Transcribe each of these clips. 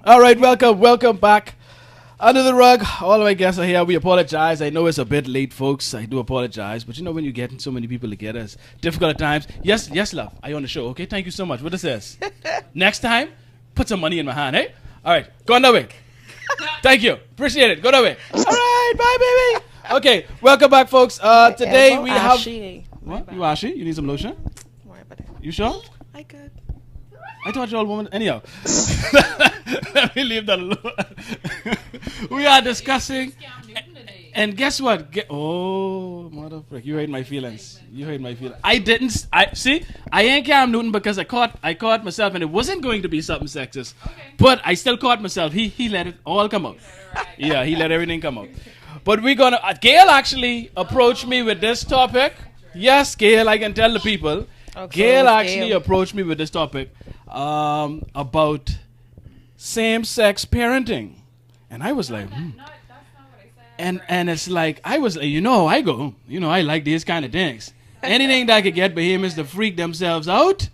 All right, welcome back. Under the rug, all of my guests are here. We apologize. I know it's a bit late, folks. I do apologize. But you know when you get so many people together, it's difficult at times. Yes, love. Are you on the show? Okay, thank you so much. What this is? Next time, put some money in my hand, hey? All right, go on that way. Thank you. Appreciate it. Go that way. All right, bye, baby. Okay, welcome back, folks. Today we have... What? You ashy? You need some lotion? You sure? I could. I thought you all women. Anyhow, let me leave that alone. We are discussing, and guess what? Oh, mother frick! You hurt my feelings. I didn't. I ain't Cam Newton because I caught myself, and it wasn't going to be something sexist, but I still caught myself. He let it all come out. Yeah, he let everything come out. But we're gonna. Gail actually approached me with this topic. Yes, Gail, I can tell the people. Okay, Gail actually approached me with this topic about same-sex parenting, and I was like, that's not what I said. and it's like I was like, I like these kind of things. Anything that could get behemoths to freak themselves out,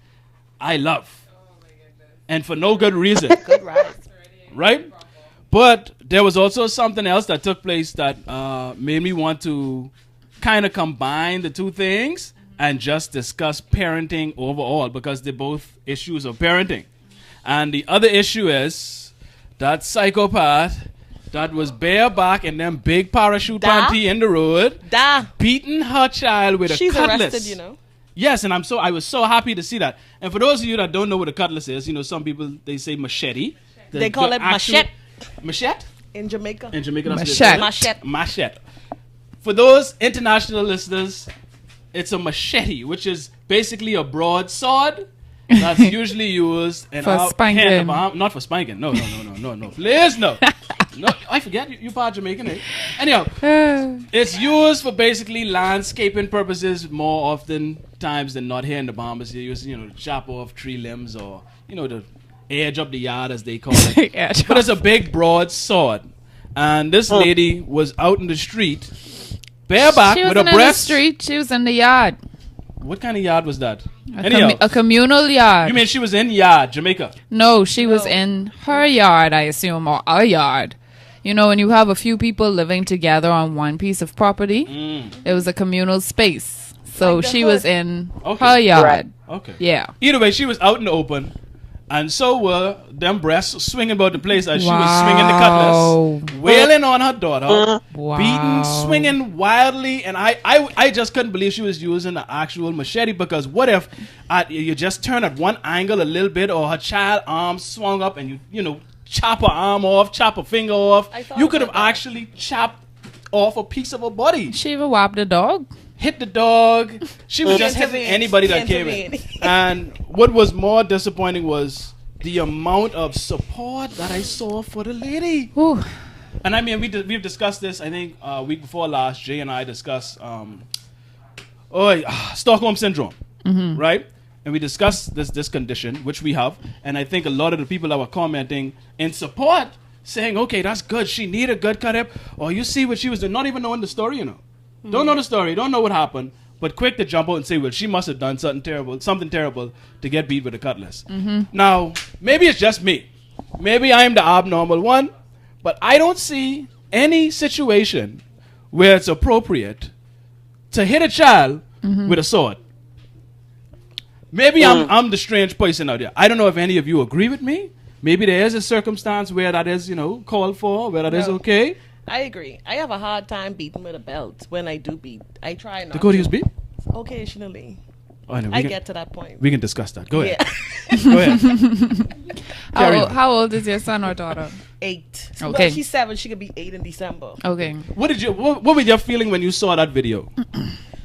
I love, and for no good reason. Good right? But there was also something else that took place that made me want to kind of combine the two things and just discuss parenting overall because they're both issues of parenting. And the other issue is that psychopath that was bareback in them big parachute panty in the road, beating her child with a cutlass. She's arrested, you know. Yes, and I was so happy to see that. And for those of you that don't know what a cutlass is, some people, they say machete. They call it machete. Machete? In Jamaica. In Jamaica, that's machete. Machete. For those international listeners, it's a machete, which is basically a broadsword that's usually used for spanking. Not for spanking. No. Please, no. No, I forget you part Jamaican. Eh? Anyhow, it's used for basically landscaping purposes more often times than not. Here in the Bahamas, you use to chop off tree limbs or to edge up the yard as they call it. But it's a big broad sword, and this lady was out in the street. Bareback with a breast. She wasn't in the street. She was in the yard. What kind of yard was that? A communal yard. You mean she was in yard, Jamaica? No, she was in her yard, I assume, or a yard. When you have a few people living together on one piece of property, it was a communal space. So she was in her yard. Right. Okay. Yeah. Either way, she was out in the open. And so were them breasts swinging about the place as she was swinging the cutlass, wailing on her daughter, beating, swinging wildly. And I just couldn't believe she was using an actual machete because what if you just turn at one angle a little bit or her child arm swung up and you chop her arm off, chop her finger off. You could have actually chopped off a piece of her body. She even whopped the dog. Hit the dog. She was just hitting anybody that came in. And what was more disappointing was the amount of support that I saw for the lady. Ooh. And I mean, we've discussed this, I think, week before last. Jay and I discussed Stockholm Syndrome, right? And we discussed this condition, which we have. And I think a lot of the people that were commenting in support, saying, okay, that's good. She needed a good cut up. Or you see what she was doing, not even knowing the story, Don't know the story, don't know what happened, but quick to jump out and say, well, she must have done something terrible to get beat with a cutlass. Now, maybe it's just me. Maybe I'm the abnormal one, but I don't see any situation where it's appropriate to hit a child with a sword. Maybe I'm the strange person out there. I don't know if any of you agree with me. Maybe there is a circumstance where that is, called for, where that is okay. I agree. I have a hard time beating with a belt. When I do beat, I try not Dakota, you beat? Occasionally. Oh, no, I get to that point. We can discuss that. Go ahead. Go ahead. How old is your son or daughter? 8. Okay. Well, she's 7. She could be 8 in December. Okay. What was your feeling when you saw that video?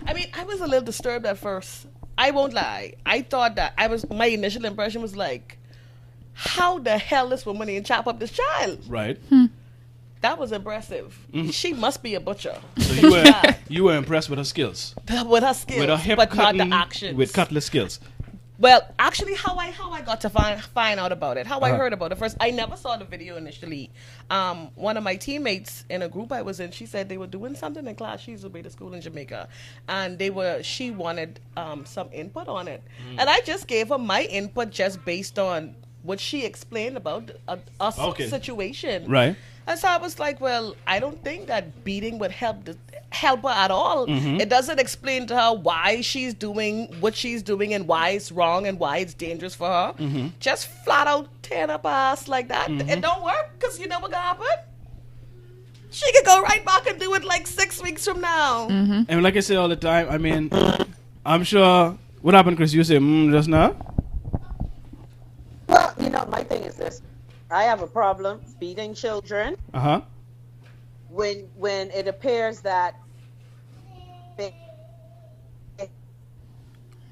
I mean, I was a little disturbed at first. I won't lie. I thought that my initial impression was like, how the hell this woman didn't chop up this child? Right. That was impressive. She must be a butcher. So you were impressed with her skills. With her skills, with her hip but cutting, not the actions. with cutlass skills. Well, actually, how I got to find out about it, how I heard about it first, I never saw the video initially. One of my teammates in a group I was in, she said they were doing something in class. She's away to school in Jamaica, and she wanted some input on it, and I just gave her my input just based on what she explained about a situation. Right. And so I was like, well, I don't think that beating would help her at all. Mm-hmm. It doesn't explain to her why she's doing what she's doing and why it's wrong and why it's dangerous for her. Mm-hmm. Just flat out tearing up her ass like that. Mm-hmm. It don't work because you know what gonna happen? She could go right back and do it like 6 weeks from now. Mm-hmm. And like I say all the time, I mean, I'm sure. What happened, Chris? You say just now? Well, my thing is this. I have a problem beating children when it appears that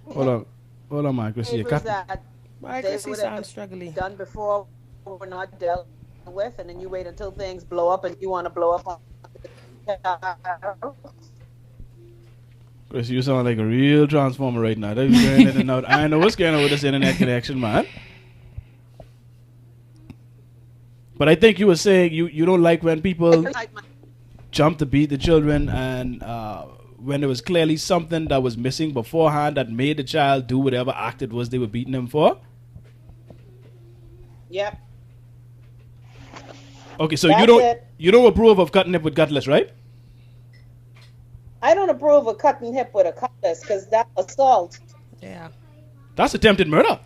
Hold on, my Chris. that Why they Chrissy would sound have struggling? done before were not dealt with, and then you wait until things blow up and you want to blow up on the child. Chris, you sound like a real transformer right now. They're going in and out. I know what's going on with this internet connection, man. But I think you were saying you don't like when people jump to beat the children, and when there was clearly something that was missing beforehand that made the child do whatever act it was they were beating him for. Yep. Okay, so That's you don't approve of cutting hip with cutlass, right? I don't approve of cutting hip with a cutlass because that's assault. Yeah. That's attempted murder.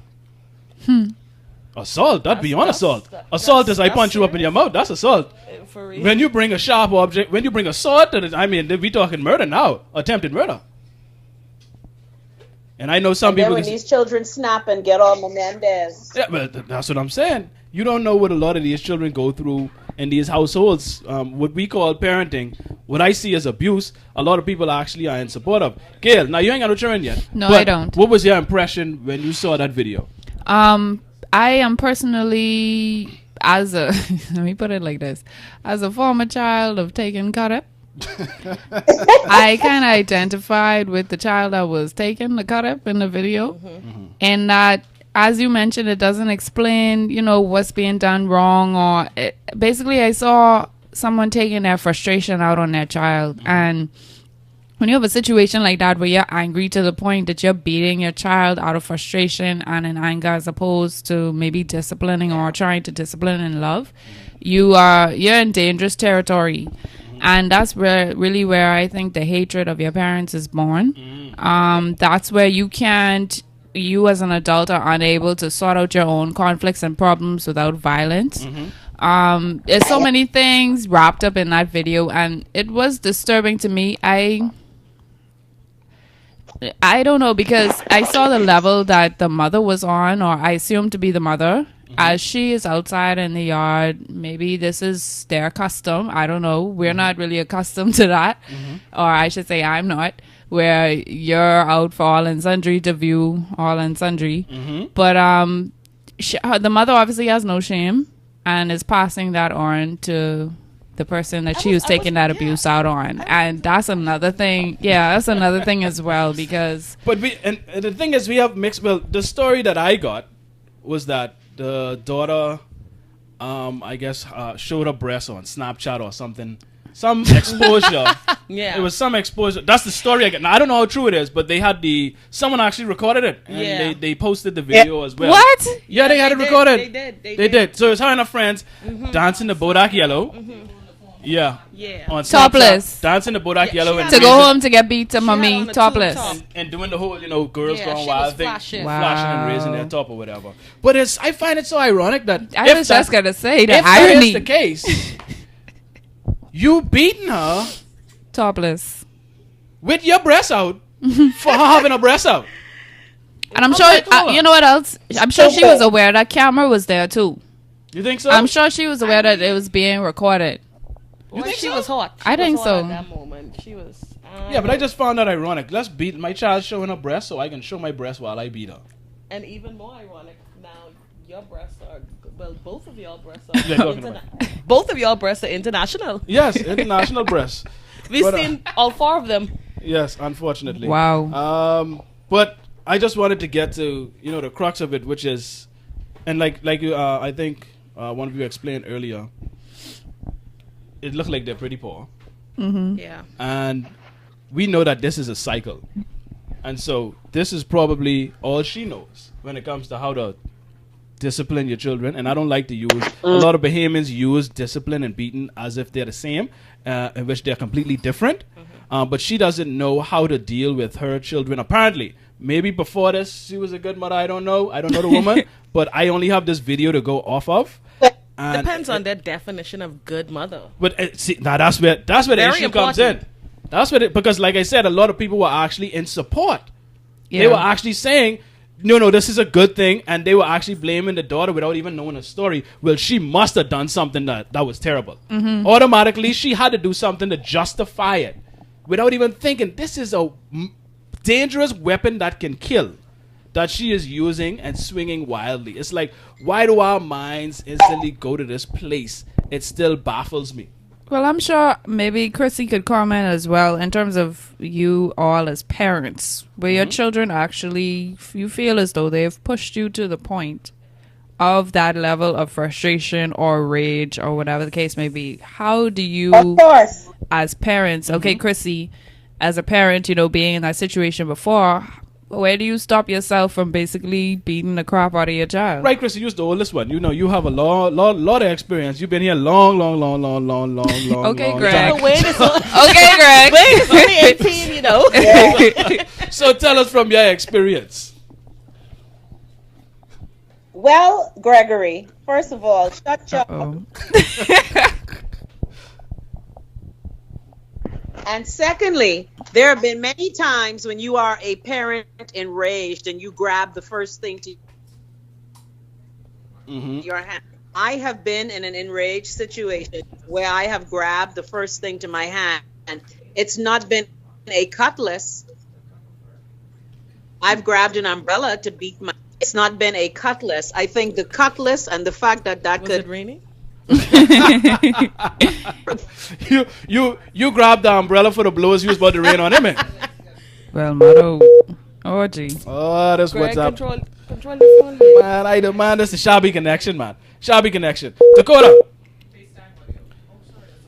Assault, that's beyond assault. Assault is I punch you up in your mouth. That's assault. For real. When you bring a sharp object, when you bring a sword to I mean, we talking murder now. Attempted murder. And I know some And then people. when these children snap and get all Menendez. Yeah, but that's what I'm saying. You don't know what a lot of these children go through in these households. What we call parenting, what I see as abuse, a lot of people actually are in support of. Gail, now you ain't got no children yet. No, but I don't. What was your impression when you saw that video? I am personally, as a, let me put it like this, as a former child of taking cut up, I kind of identified with the child that was taking the cut up in the video. And that, as you mentioned, it doesn't explain, what's being done wrong. Or basically, I saw someone taking their frustration out on their child. And when you have a situation like that where you're angry to the point that you're beating your child out of frustration and in anger as opposed to maybe disciplining or trying to discipline in love, you're in dangerous territory. And that's really where I think the hatred of your parents is born. That's where you as an adult are unable to sort out your own conflicts and problems without violence. There's so many things wrapped up in that video, and it was disturbing to me. I don't know, because I saw the level that the mother was on, or I assume to be the mother, as she is outside in the yard. Maybe this is their custom. I don't know. We're not really accustomed to that. Or I should say I'm not, where you're out for all and sundry to view all and sundry. But the mother obviously has no shame and is passing that on to the person that she was taking that abuse out on. And that's another thing. Yeah, that's another thing as well, because... But and the thing is, we have mixed... Well, the story that I got was that the daughter, I guess, showed her breast on Snapchat or something. Some exposure. Yeah. It was some exposure. That's the story I get. Now, I don't know how true it is, but they had someone actually recorded it. And they posted the video as well. What? Yeah, they had it recorded. They did. So it was her and her friends dancing the Bodak Yellow. Yeah. On topless. Snapchat, dancing the Bodak Yellow. And to go home to get beat to mommy, topless. And doing the whole, girls going wild thing. Flashing. Flashing and raising their top or whatever. But I find it so ironic that I was just going to say, the if irony. that is the case, you beating her topless with your breasts out for her having a breast out. And I'm sure, you know what else? I'm sure she was aware that camera was there too. You think so? I'm sure she was aware that it was being recorded. You think she so? was hot. I think so. At that moment, she was. Yeah, but I just found that ironic. Let's beat my child showing her breast so I can show my breast while I beat her. And even more ironic, now your breasts are both of y'all breasts both of y'all breasts are international. Yes, international breasts. We've seen all 4 of them. Yes, unfortunately. Wow. But I just wanted to get to the crux of it, which is, and like you, I think one of you explained earlier. It looked like they're pretty poor. Yeah. And we know that this is a cycle. And so this is probably all she knows when it comes to how to discipline your children, and I don't like to use a lot of Bahamians use discipline and beating as if they're the same, in which they're completely different. But she doesn't know how to deal with her children. Apparently, maybe before this she was a good mother. I don't know the woman, but I only have this video to go off of. And depends on their definition of good mother. But see, now that's where the issue comes in. That's what because like I said, a lot of people were actually in support. Yeah. They were actually saying, no, this is a good thing, and they were actually blaming the daughter without even knowing the story. Well, she must have done something that was terrible. Automatically, she had to do something to justify it without even thinking, this is a dangerous weapon that can kill, that she is using and swinging wildly. It's like, why do our minds instantly go to this place? It still baffles me. Well, I'm sure maybe Chrissy could comment as well in terms of you all as parents, where your children actually, you feel as though they've pushed you to the point of that level of frustration or rage or whatever the case may be. How do you, of course, as parents, okay, Chrissy, as a parent, being in that situation before, where do you stop yourself from basically beating the crap out of your child? Right, Chrissy, you're the oldest one. You have a lot of experience. You've been here long. Okay, long Greg. time. Okay, Greg. Wait, it's only 18, Yeah. So tell us from your experience. Well, Gregory, first of all, shut your mouth. And secondly, there have been many times when you are a parent enraged and you grab the first thing to your hand. I have been in an enraged situation where I have grabbed the first thing to my hand. And it's not been a cutlass. I've grabbed an umbrella to beat my... It's not been a cutlass. I think the cutlass and the fact that Was could... it raining? you grabbed the umbrella for the blows you was about to rain on him, man. Well, Motto. Oh, gee. Oh, that's Greg, what's up. control the phone. Here. Man, I demand this is shabby connection, man. Shabby connection. Dakota.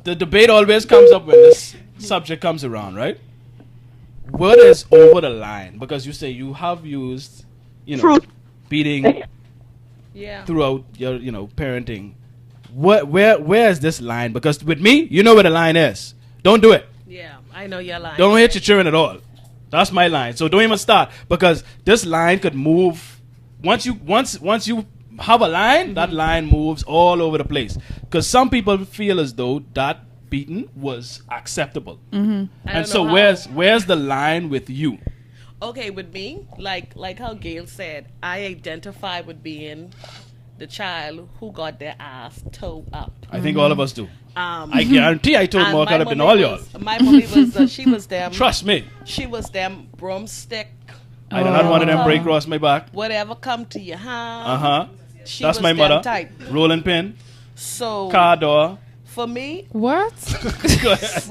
The debate always comes up when this subject comes around, right? What is over the line? Because you say you have used, beating throughout your, parenting. Where is this line? Because with me, you know where the line is. Don't do it. Yeah, I know your line. Don't hit your children at all. That's my line. So don't even start, because this line could move. Once you have a line, that line moves all over the place. Because some people feel as though that beating was acceptable. And so where's the line with you? Okay, with me, like how Gail said, I identify with being the child who got their ass towed up. I think all of us do. I guarantee I told more could have been all y'all. My mommy was, she was them. Trust me. She was them broomstick. I don't have one of them break across my back. Whatever come to your hand. That's my mother. Type. Rolling pin. So Car door. For me. What? Go ahead.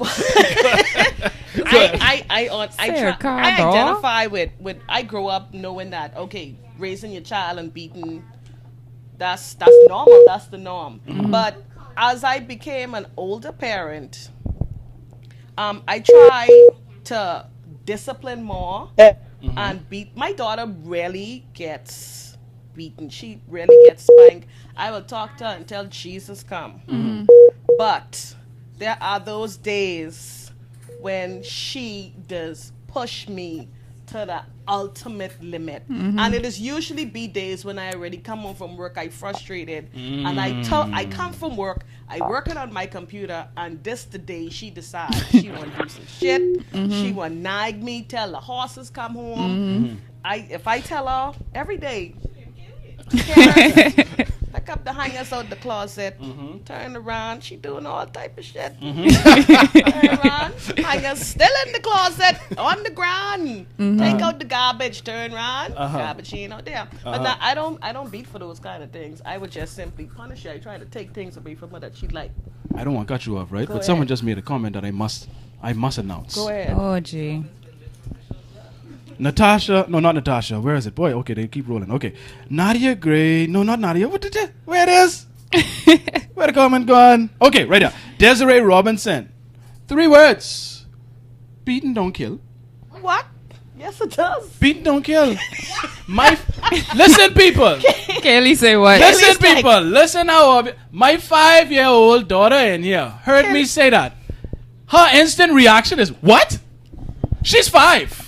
I identify with I grew up knowing that, okay, raising your child and beating, that's normal, that's the norm. But as I became an older parent, I try to discipline more and beat. My daughter rarely gets beaten. She rarely gets spanked. I will talk to her until Jesus come. But there are those days when she does push me to the ultimate limit. And it is usually be days when I already come home from work, I frustrated, and I come from work, I working on my computer, and this the day she decides she want to do some shit, she want to nag me, tell the horses come home. If I tell her every day, pick up the hangers out the closet, turn around, she doing all type of shit. Turn around, hangers still in the closet, on the ground. Take out the garbage, turn around, garbage ain't out there. But now, I don't beat for those kind of things. I would just simply punish her. I try to take things away from her that she'd like. I don't want to cut you off, right? Go but ahead. someone just made a comment that I must announce. Go ahead. Oh, gee. Natasha, no, not Natasha. Where is it? Boy, okay, they keep rolling. Okay. Nadia Gray. No, not Nadia. Where it is? Where the comment gone? Okay, right here. Desiree Robinson. 3 words. Beating don't kill. What? Yes, it does. Beating don't kill. Listen, people. Kelly say what? Listen, Kelly's like- people. Listen how my 5-year-old daughter in here heard me say that. Her instant reaction is, what? She's 5.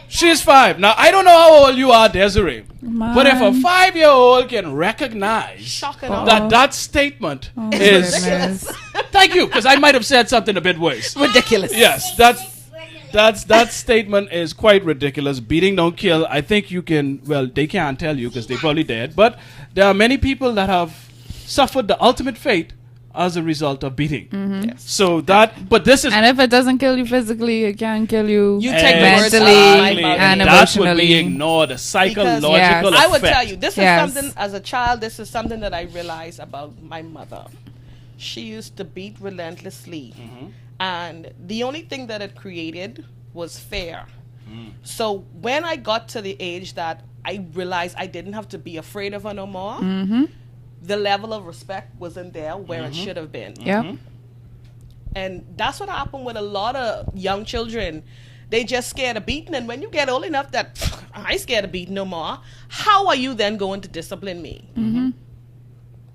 She's 5. Now, I don't know how old you are, Desiree. But if a 5-year-old can recognize Shocking. that statement is... Goodness. Thank you, because I might have said something a bit worse. Ridiculous. Yes, that statement is quite ridiculous. Beating don't kill. I think you can, well, they can't tell you because they probably dead. But there are many people that have suffered the ultimate fate as a result of beating. Yes. So that, but this is... And if it doesn't kill you physically, it can kill you, You take the words mentally out of my mouth. and that's what we emotionally. ignore, the psychological Yes. effect. I would tell you, this is Yes. something, as a child, this is something that I realized about my mother. She used to beat relentlessly. And the only thing that it created was fear. So when I got to the age that I realized I didn't have to be afraid of her no more, the level of respect wasn't there where it should have been. Yep. And that's what happened with a lot of young children. They just scared of beating. And when you get old enough that I ain't scared of beating no more, how are you then going to discipline me?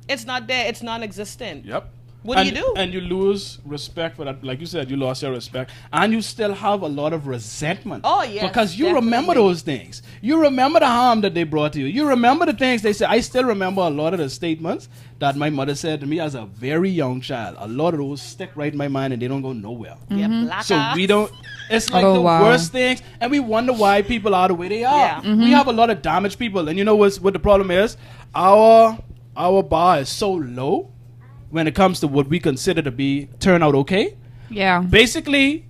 It's not there. It's non-existent. Yep. What do you do? And you lose respect for that. Like you said, you lost your respect. And you still have a lot of resentment. Oh, yes, Because you remember definitely. those things. You remember the harm that they brought to you. You remember the things they said. I still remember a lot of the statements that my mother said to me as a very young child. A lot of those stick right in my mind and they don't go nowhere. Yeah, black So ass. we don't, it's like Oh, the wow. worst things, and we wonder why people are the way they are. Yeah. We have a lot of damaged people, and you know what the problem is? Our bar is so low when it comes to what we consider to be turn out okay. Yeah. Basically,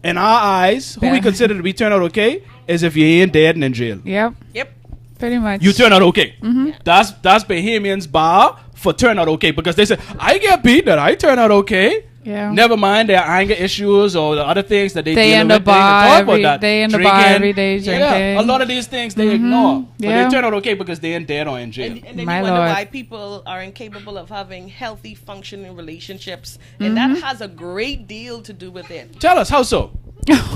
in our eyes, who we Yeah. consider to be turn out okay is if you ain't dead and in jail. Yep. Yep. Pretty much. You turn out okay. That's Bahamians' bar for turn out okay, because they say, I get beat that I turn out okay. Yeah. Never mind their anger issues or the other things that they They deal in with. the bar talk every- about that. they in the bar every day Yeah, drinking. a lot of these things they ignore. But Yeah. they turn out okay because they ain't dead or in jail. And then My you wonder Lord. why people are incapable of having healthy, functioning relationships. And that has a great deal to do with it. Tell us, how so?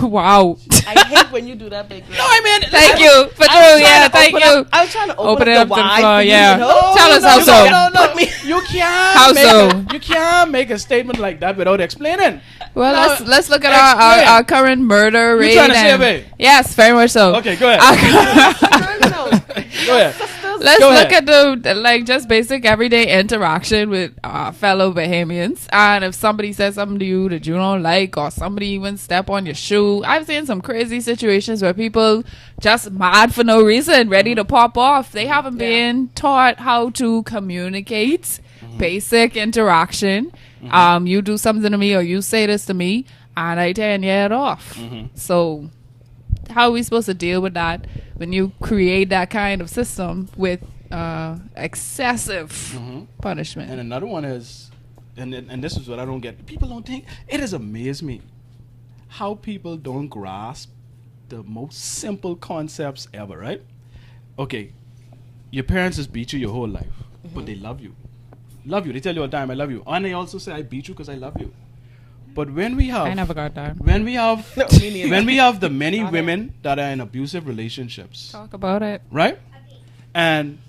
Wow. I hate when you do that, big girl. No, I mean... Thank listen, you for true. Yeah, thank you. I was trying to Open open it up up the to the why. floor, for you, yeah. you know? Tell us how so. No. You can't How make so? you can't make a statement like that without explaining. Well, No, let's look at explain. our current murder rate. trying to say and- it, babe? Yes, very much so. Okay, go ahead. No. Go ahead. Let's Go look ahead. at the like just basic everyday interaction with fellow Bahamians. And if somebody says something to you that you don't like, or somebody even step on your shoe, I've seen some crazy situations where people just mad for no reason, ready to pop off. They haven't been taught how to communicate basic interaction. You do something to me, or you say this to me, and I tear your head off. So how are we supposed to deal with that when you create that kind of system with excessive punishment? And another one is, and this is what I don't get. People don't think, it has amazed me how people don't grasp the most simple concepts ever, right? Okay, your parents just beat you your whole life, but they love you. Love you. They tell you all the time, I love you. And they also say, I beat you because I love you. But when we have... I never got that. When we have... No, me neither. when we have the many women that are in abusive relationships, Talk about it. right? And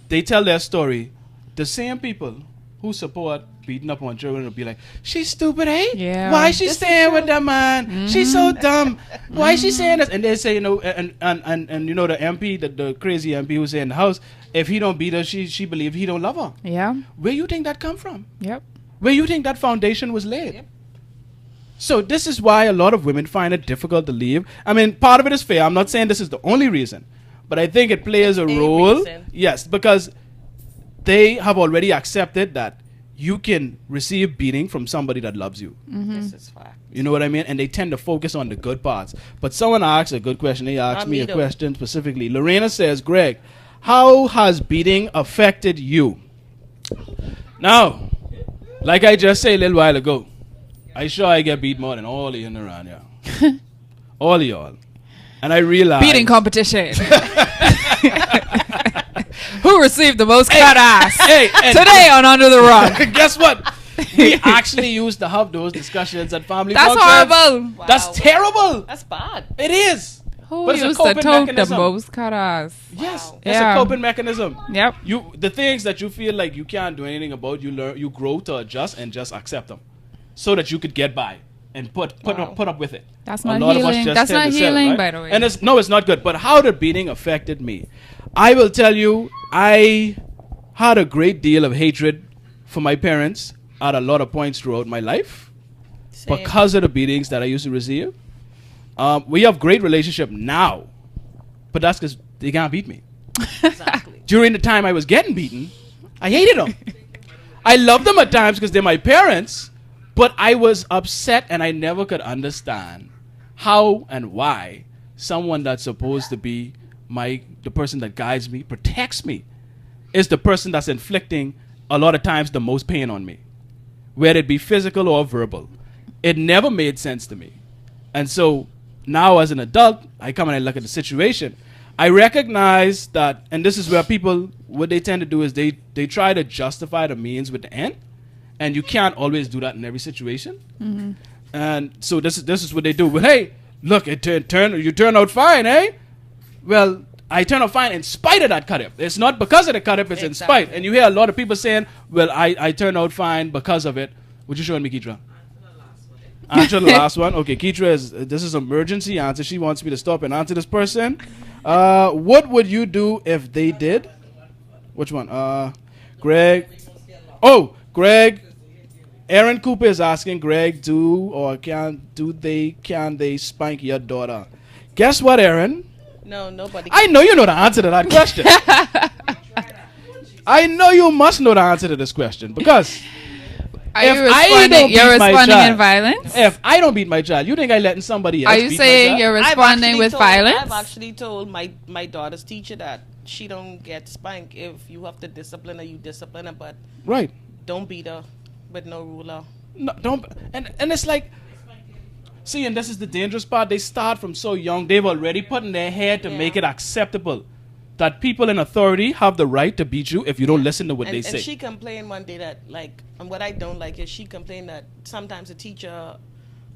they tell their story, the same people who support beating up on children will be like, she's stupid, eh? Yeah. Why is she staying with that man? She's so dumb. Why is she saying this? And they say, you know, and you know, the MP, the crazy MP who's in the house, if he don't beat her, she believes he don't love her. Yeah. Where you think that come from? Yep. Where you think that foundation was laid? So this is why a lot of women find it difficult to leave. I mean, part of it is fair. I'm not saying this is the only reason, but I think it plays a role. reason. Yes, because they have already accepted that you can receive beating from somebody that loves you. This is fact. You know what I mean? And they tend to focus on the good parts. But someone asked a good question. They asked me a Amido. question specifically. Lorena says, Greg, how has beating affected you? Now, like I just said a little while ago, I sure I get beat more than all of you in around here. All of y'all. And I realize... Beating competition. Who received the most cut ass? Hey, and Today on Under the Rug. guess what? We actually used to have those discussions at family That's functions. horrible. Wow. That's terrible. That's bad. It is. Who But it's a used to coping tote the mechanism. most cutters? Yes, Wow. it's Yeah. a coping mechanism. Yep. The things that you feel like you can't do anything about, you grow to adjust and just accept them, so that you could get by and put up with it. That's A not lot of us healing. just That's tend not to settle, healing, right? by the way. And it's not good. But how the beating affected me, I will tell you, I had a great deal of hatred for my parents at a lot of points throughout my life Same. because of the beatings that I used to receive. We have great relationship now, but that's because they can't beat me. Exactly. During the time I was getting beaten, I hated them. I loved them at times because they're my parents, but I was upset and I never could understand how and why someone that's supposed to be the person that guides me, protects me, is the person that's inflicting a lot of times the most pain on me, whether it be physical or verbal. It never made sense to me. And so now as an adult, I come and I look at the situation. I recognize that, and this is where people, what they tend to do is they try to justify the means with the end. And you can't always do that in every situation. Mm-hmm. And so this is what they do. Well, hey, look, you turn out fine, eh? Well, I turn out fine in spite of that cut-up. It's not because of the cut-up, it's in spite. And you hear a lot of people saying, well, I turned out fine because of it. What you showing me, Keitra? Answer the last one. Okay, Keitra this is emergency answer. She wants me to stop and answer this person. What would you do if they did? Which one? Greg. Oh, Greg. Aaron Cooper is asking Greg, can they spank your daughter? Guess what, Aaron? No, nobody. I know you know the answer to that question. I know you must know the answer to this question because Are if you I responding? don't You're beat my responding child, in violence? if I don't beat my child, you think I letting somebody else Are you beat saying my child? you're responding with violence? I've actually told my daughter's teacher that she don't get spanked. If you have to discipline her, you discipline her, but Right. don't beat her with no ruler. No, don't. And it's like, see, and this is the dangerous part. They start from so young. They've already put in their head to make it acceptable that people in authority have the right to beat you if you don't listen to what they say. And she complained one day that, like, and what I don't like is she complained that sometimes a teacher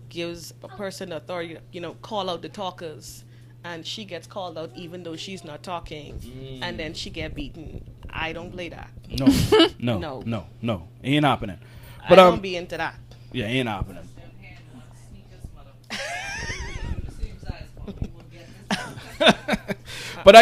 gives a person authority, call out the talkers, and she gets called out even though she's not talking, and then she get beaten. I don't play that. No. Ain't happening. But I don't be into that. Yeah, ain't happening. But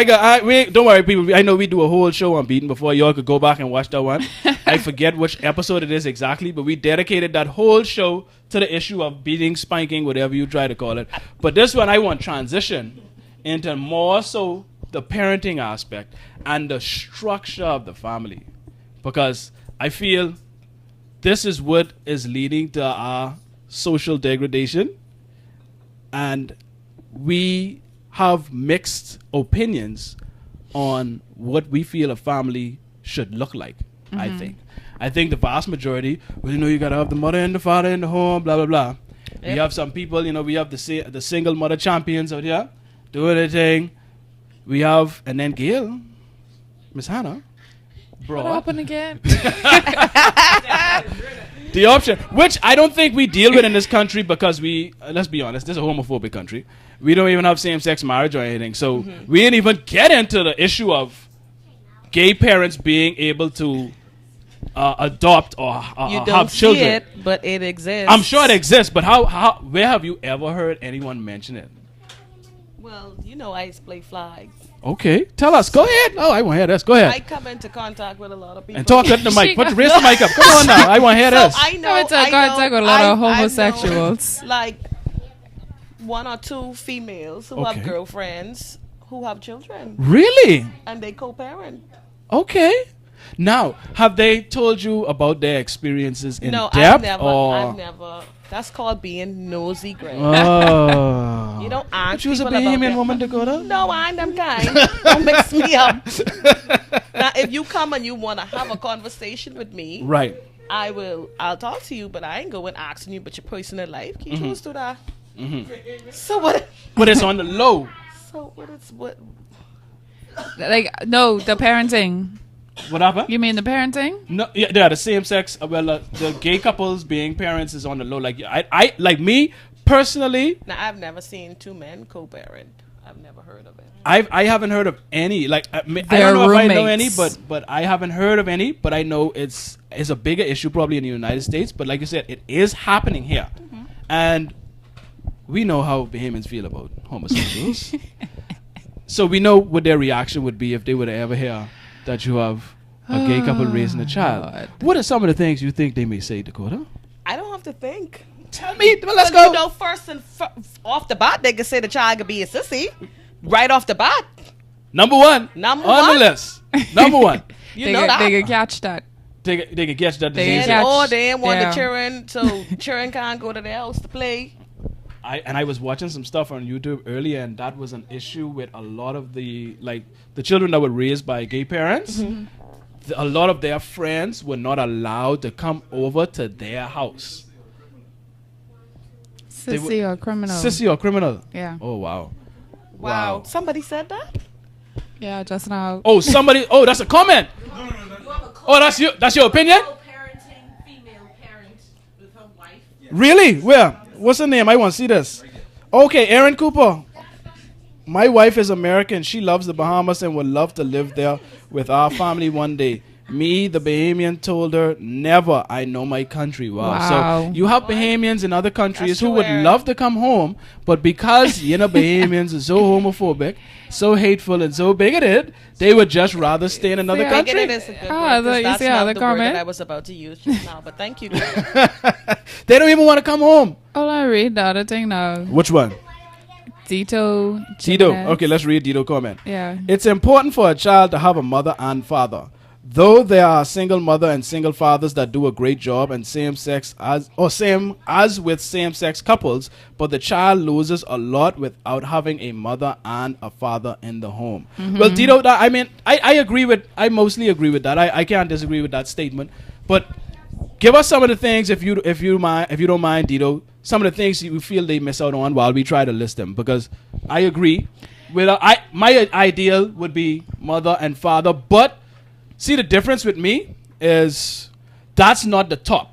don't worry, people. I know we do a whole show on beating before. Y'all could go back and watch that one. I forget which episode it is exactly, but we dedicated that whole show to the issue of beating, spanking, whatever you try to call it. But this one, I want transition into more so the parenting aspect and the structure of the family, because I feel this is what is leading to our social degradation, and we have mixed opinions on what we feel a family should look like. I think the vast majority, you gotta have the mother and the father in the home, blah blah blah. We have some people, we have the single mother champions out here doing their thing. We have, and then Gail, Miss Hannah, What happened again? the option, which I don't think we deal with in this country because let's be honest, this is a homophobic country. We don't even have same-sex marriage or anything. So we didn't even get into the issue of gay parents being able to adopt or You don't have see children. it, but it exists. I'm sure it exists, but where have you ever heard anyone mention it? Well, I used to play flag. Okay, tell us. Go ahead. Oh, I want to hear this. Go ahead. I come into contact with a lot of people. And talk into the mic. Raise the mic up. Come on now. I want to hear this. I know. Come into contact with a lot of homosexuals. Like one or two females who have girlfriends who have children, Really? and they co-parent. Okay. Now, have they told you about their experiences in No, depth? I've never. That's called being nosy, Greg. Oh. You don't ask But you was a people about Bahamian their- woman, Dakota? No, I ain't them kind. Don't mix me up. Now, if you come and you want to have a conversation with me, Right. I'll talk to you, but I ain't going asking you about your personal life. Can you choose to that? So what? But it's on the low. So what? Like, no, the parenting. What happened? You mean the parenting? No, yeah, the same sex. The gay couples being parents is on the low. Like I like me personally. Now I've never seen two men co-parent. I've never heard of it. I haven't heard of any. Like I They're don't know if I know any, roommates. but I haven't heard of any. But I know it's a bigger issue probably in the United States. But like you said, it is happening here, and we know how Bahamians feel about homosexuals. So we know what their reaction would be if they were to ever hear that you have a gay couple raising a child. God. What are some of the things you think they may say, Dakota? I don't have to think. Tell me. Well, let's Well, go. you know, first and off the bat, they could say the child could be a sissy. Right off the bat. Number one. Number on one. the list. Number one. You They know could, that. they could catch that. They can catch that They disease. can catch- Or they ain't want yeah. the children, so children can't go to their house to play. I was watching some stuff on YouTube earlier, and that was an issue with a lot of the children that were raised by gay parents. A lot of their friends were not allowed to come over to their house. They Sissy or criminal. Sissy or criminal. Yeah. Oh wow. Wow. Somebody said that? Yeah, just now. Oh, somebody. Oh, that's a comment. Oh, that's you. That's your opinion. Parenting female parent with her wife. Really? Where? What's her name? I want to see this. Okay, Erin Cooper. My wife is American. She loves the Bahamas and would love to live there with our family one day. Me, the Bahamian, told her, never. I know my country. Wow. Wow. So you have Bahamians in other countries That's who true, would Erin. love to come home, but because, Bahamians are so homophobic, so hateful, and so bigoted, they would just rather stay in another Yeah. country. Bigoted is a good Oh, word, I 'cause thought you that's said not other the word comment. that I was about to use just now, but thank you. They don't even want to come home. Oh, I read the other thing now. Which one? Tito. Tito. Jimenez. Okay, let's read Tito comment. Yeah. It's important for a child to have a mother and father. Though there are single mother and single fathers that do a great job and same as with same sex couples, but the child loses a lot without having a mother and a father in the home. Well, Tito, I mostly agree with that. I can't disagree with that statement. But give us some of the things if you don't mind, Tito, some of the things you feel they miss out on while we try to list them, because I agree with my ideal would be mother and father, but see, the difference with me is that's not the top.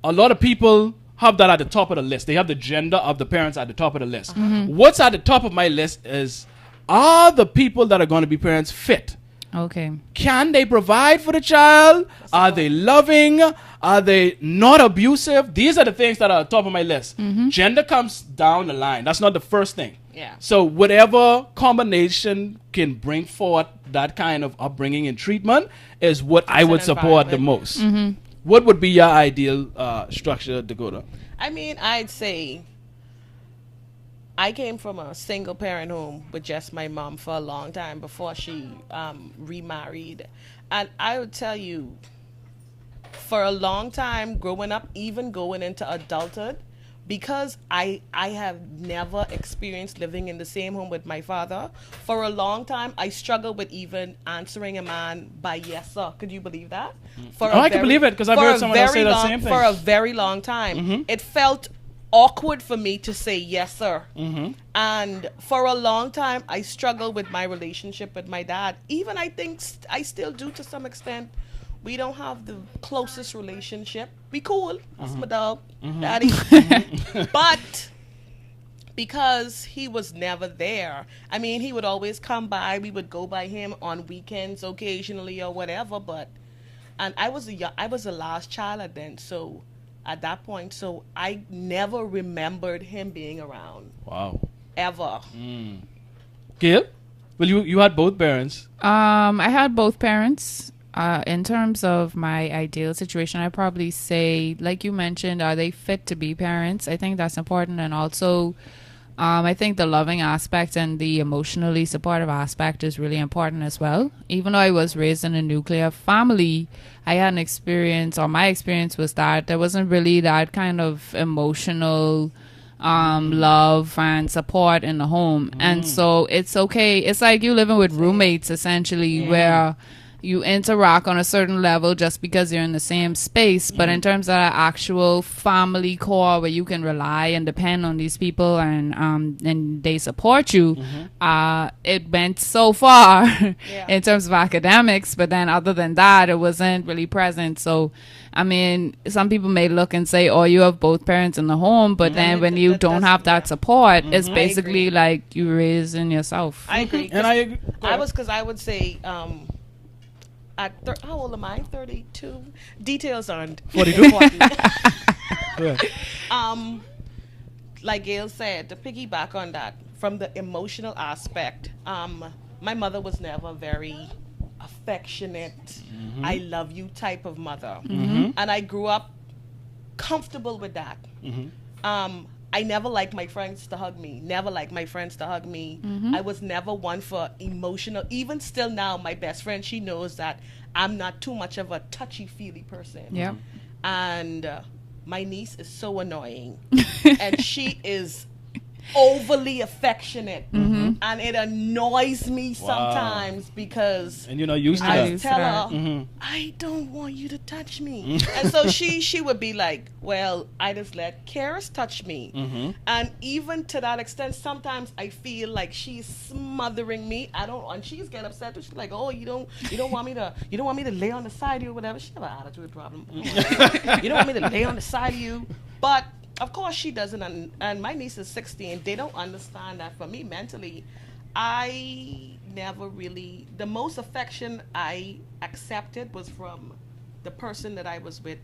A lot of people have that at the top of the list. They have the gender of the parents at the top of the list. What's at the top of my list is, are the people that are going to be parents fit? Okay. Can they provide for the child? Are they loving? Are they not abusive? These are the things that are at the top of my list. Gender comes down the line. That's not the first thing. Yeah. So whatever combination can bring forth that kind of upbringing and treatment is what I would support the most. What would be your ideal structure, Dakota? I mean, I'd say I came from a single parent home with just my mom for a long time before she remarried. And I would tell you, for a long time growing up, even going into adulthood, because I have never experienced living in the same home with my father, for a long time I struggled with even answering a man by yes sir. Could you believe that? I can believe it, because I've for heard a someone else say very that long- same thing. For a very long time. It felt awkward for me to say yes sir. And for a long time I struggled with my relationship with my dad. Even I think I still do to some extent. We don't have the closest relationship. We cool. That's my dog, daddy. But because he was never there, I mean, he would always come by. We would go by him on weekends occasionally or whatever. And I was the last child at that point. So I never remembered him being around Wow. ever. Gail? Well, you had both parents. I had both parents. In terms of my ideal situation, I probably say, like you mentioned, are they fit to be parents? I think that's important. And also, I think the loving aspect and the emotionally supportive aspect is really important as well. Even though I was raised in a nuclear family, I had an experience, or my experience was that there wasn't really that kind of emotional love and support in the home. And so it's okay. It's like you living with roommates, essentially, where you interact on a certain level just because you're in the same space. But in terms of that actual family core where you can rely and depend on these people and they support you, it went so far in terms of academics. But then other than that, it wasn't really present. So, I mean, some people may look and say, oh, you have both parents in the home. But then when you don't have that support, it's basically like you raising yourself. I agree. And I agree. I would say, how old am I? 32. Details aren't 42. important. Yeah. Like Gail said, to piggyback on that, from the emotional aspect, my mother was never very affectionate, I love you type of mother. And I grew up comfortable with that. I never liked my friends to hug me. Never liked my friends to hug me. I was never one for emotional. Even still now, my best friend, she knows that I'm not too much of a touchy-feely person. Yeah. And my niece is so annoying. And she is overly affectionate. And it annoys me sometimes because And you're not used to I that. tell her, I don't want you to touch me. And so she would be like, well, I just let Karis touch me. And even to that extent, sometimes I feel like she's smothering me. And she's get upset. She's like, oh, you don't want me to lay on the side of you or whatever. She have an attitude problem. You don't want me to lay on the side of you. But of course she doesn't, and my niece is 16. They don't understand that for me mentally, I never really, the most affection I accepted was from the person that I was with,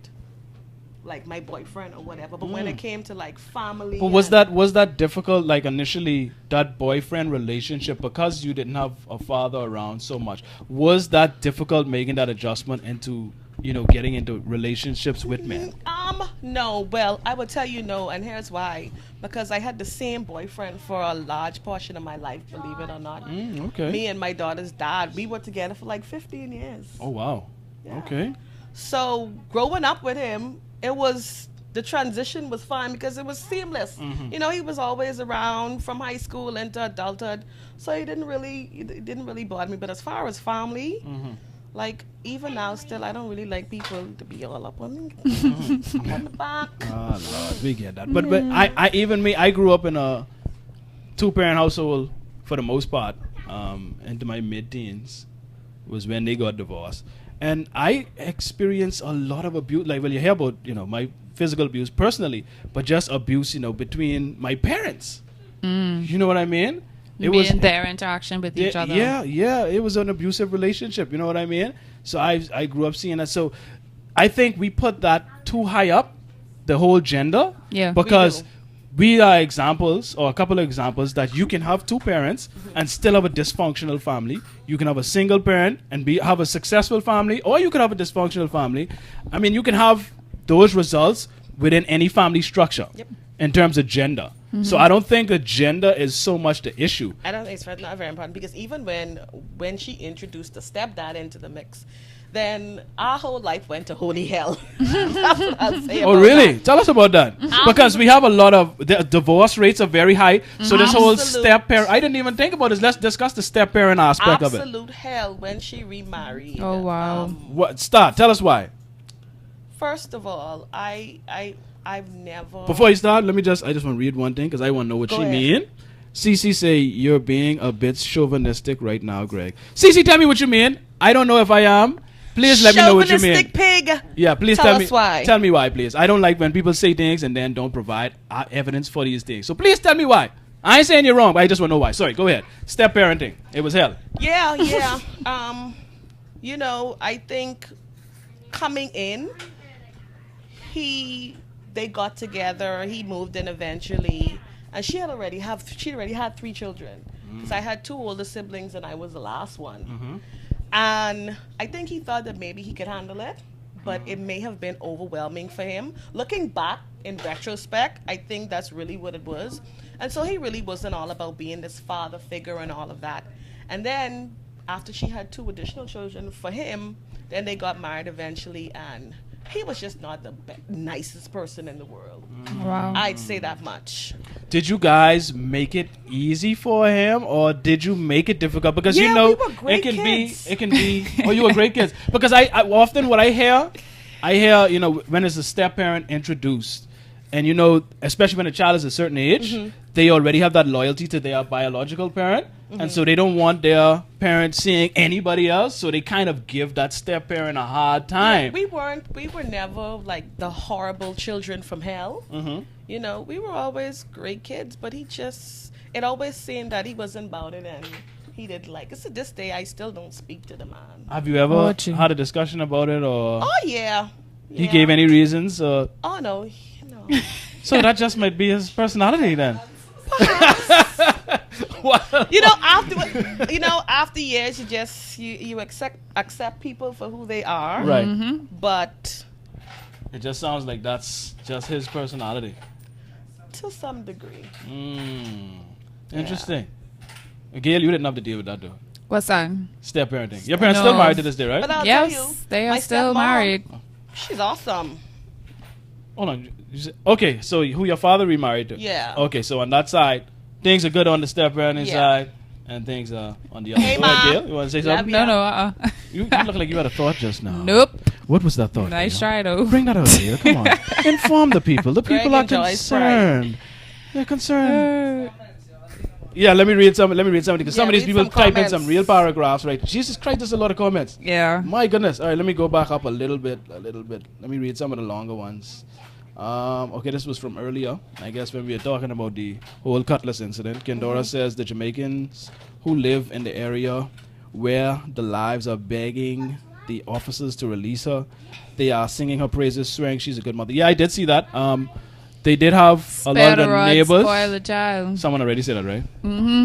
like my boyfriend or whatever. But when it came to like family, But was that difficult, like initially, that boyfriend relationship, because you didn't have a father around so much? Was that difficult making that adjustment into, getting into relationships with men? No. Well, I would tell you no, and here's why. Because I had the same boyfriend for a large portion of my life, believe it or not. Okay. Me and my daughter's dad, we were together for like 15 years. Oh, wow. Yeah. Okay. So growing up with him, the transition was fine because it was seamless. He was always around from high school into adulthood, so it didn't really bother me. But as far as family, like even now, still I don't really like people to be all up on me, up on the back. Oh Lord, we get that. But I grew up in a 2-parent household for the most part. Into my mid-teens was when they got divorced. And I experienced a lot of abuse. Like, well, you hear about, my physical abuse personally, but just abuse, between my parents. You know what I mean? It was their interaction with each other. Yeah. It was an abusive relationship. You know what I mean? So I grew up seeing that. So I think we put that too high up, the whole gender. Yeah. Because we are examples, or a couple of examples, that you can have 2 parents and still have a dysfunctional family. You can have a single parent and have a successful family, or you can have a dysfunctional family. I mean, you can have those results within any family structure in terms of gender. So I don't think that gender is so much the issue. I don't think it's not very important because even when she introduced the stepdad into the mix, then our whole life went to holy hell. That's what I'll say. Oh, really? That. Tell us about that. Because we have a lot of the divorce rates are very high. So this whole step parent, I didn't even think about this. Let's discuss the step parent aspect of it. Absolute hell when she remarried. Oh wow. Tell us why. First of all, I've never. Before you start, I just want to read one thing because I want to know what she mean. Cece say you're being a bit chauvinistic right now, Greg. Cece, tell me what you mean. I don't know if I am. Please let me know what you mean. Chauvinistic pig. Yeah, please tell me why. Tell me why, please. I don't like when people say things and then don't provide evidence for these things. So please tell me why. I ain't saying you're wrong, but I just want to know why. Sorry, go ahead. Step parenting. It was hell. Yeah. I think coming in, they got together. He moved in eventually, and she already had 3 children. So I had 2 older siblings, and I was the last one. And I think he thought that maybe he could handle it, but it may have been overwhelming for him. Looking back in retrospect, I think that's really what it was. And so he really wasn't all about being this father figure and all of that. And then after she had 2 additional children for him, then they got married eventually, and he was just not the nicest person in the world. Wow. I'd say that much. Did you guys make it easy for him, or did you make it difficult? Because Yeah, you know we were great kids. it can be. Oh, you were great kids. Because I often what I hear, you know, when it's a step parent introduced, and you know, especially when a child is a certain age, they already have that loyalty to their biological parent, and so they don't want their parent seeing anybody else, so they kind of give that step parent a hard time. We were never like the horrible children from hell. You know, we were always great kids, but it always seemed that he wasn't about it, and he did like, to this day, I still don't speak to the man. Have you ever had a discussion about it, or Oh, yeah. he gave any reasons? Or Oh, no. so that just might be his personality then. You know, after years, you accept people for who they are. Right. But It just sounds like that's just his personality. to some degree. Interesting. Gail, you didn't have to deal with that though. What's that? Step parenting. Your parents No. still married to this day, right? But I'll tell you, Yes, they are my still stepmom, married. She's awesome. Hold on. Okay, so who your father remarried to? Yeah. Okay, so on that side, things are good on the step parenting Yeah. side, and things are on the other. Hey, Go ahead, Ma. Gail, you want to say Love something? ya. No. You look like you had a thought just now. Nope. What was that thought? Nice Gail? try though. Bring that out here. Come on. Inform the people. The people Greg are enjoys concerned. They're concerned. Yeah, let me read some. Because some of these read people some type in comments. some real paragraphs, right? Jesus Christ, there's a lot of comments. Yeah. My goodness. All right, let me go back up a little bit. Let me read some of the longer ones. Okay, this was from earlier. I guess when we were talking about the whole Cutlass incident. Kendora says the Jamaicans who live in the area where the lives are begging the officers to release her, they are singing her praises, swearing she's a good mother. Yeah, I did see that. They did have a lot of the neighbors. Spoil the child. Someone already said that, right?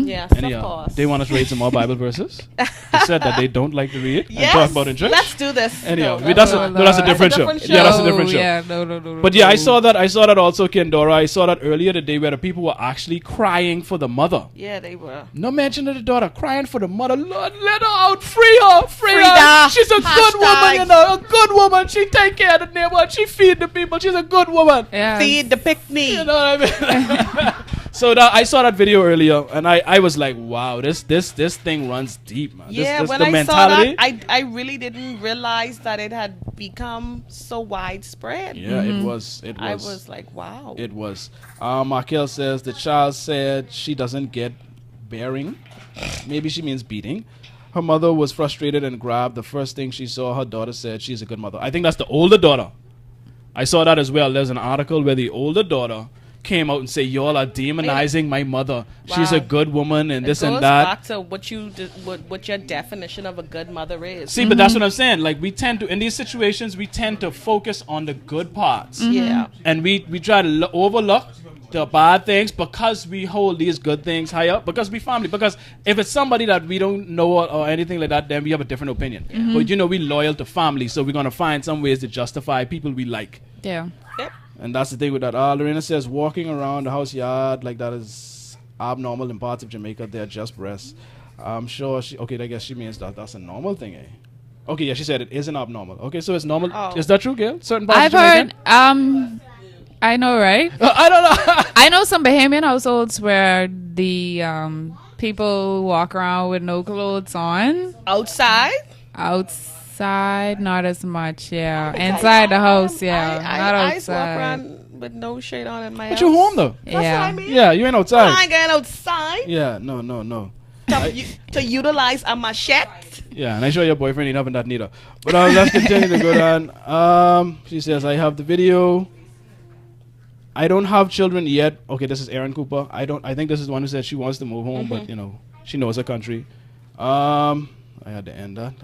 Yes, Anyhow, of course. they want us to read some more Bible verses. They said that they don't like to read and Yes, talk about in church. let's do this. Anyhow, No, that's no, a different show. different Yeah, that's a show. different show. Yeah, no. But yeah, I saw that also, Kendora. I saw that earlier today where the people were actually crying for the mother. Yeah, they were. No mention of the daughter crying for the mother. Lord, let her out, free her. Frida. She's a good woman, Hashtag. you know, a good woman. She take care of the neighbor. She feed the people. She's a good woman. Yeah. Feed the pick me. You know what I mean? So I saw that video earlier, and I was like, wow, this thing runs deep, man. Yeah, this, when the I mentality. saw that, I really didn't realize that it had become so widespread. Yeah, it was. I was like, wow. It was. Markel says the child said she doesn't get bearing. Maybe she means beating. Her mother was frustrated and grabbed the first thing she saw. Her daughter said she's a good mother. I think that's the older daughter. I saw that as well. There's an article where the older daughter came out and say, y'all are demonizing my mother. She's a Wow. good woman and this it goes and that. back to what your definition of a good mother is. See, but that's what I'm saying. Like, we tend to, in these situations, we tend to focus on the good parts. Yeah. And we try to overlook the bad things because we hold these good things higher, because we family. Because if it's somebody that we don't know or anything like that, then we have a different opinion. But, you know, we're loyal to family, so we're going to find some ways to justify people we like. Yeah. Yep. And that's the thing with that. Lorena says walking around the house yard like that is abnormal in parts of Jamaica. They're just breasts. I'm sure I guess she means that's a normal thing, eh? Okay, yeah, she said it isn't abnormal. Okay, so it's normal. Oh. Is that true, Gail? Certain parts I've of Jamaica? heard. I know, right? I don't know. I know some Bahamian households where the people walk around with no clothes on. Outside, Outside, not as much. Yeah, inside the house. Yeah, not I just walk outside. around with no shirt on in my house. But you home though. That's what I Yeah. mean. Yeah, you ain't I outside. ain't going outside Yeah, no. to utilize a machete. Yeah, and I sure your boyfriend ain't having that neither. But let's continue to go down. She says, I have the video. I don't have children yet. Okay, this is Erin Cooper. I think this is the one who said she wants to move home, but you know, she knows her country. I had to end that.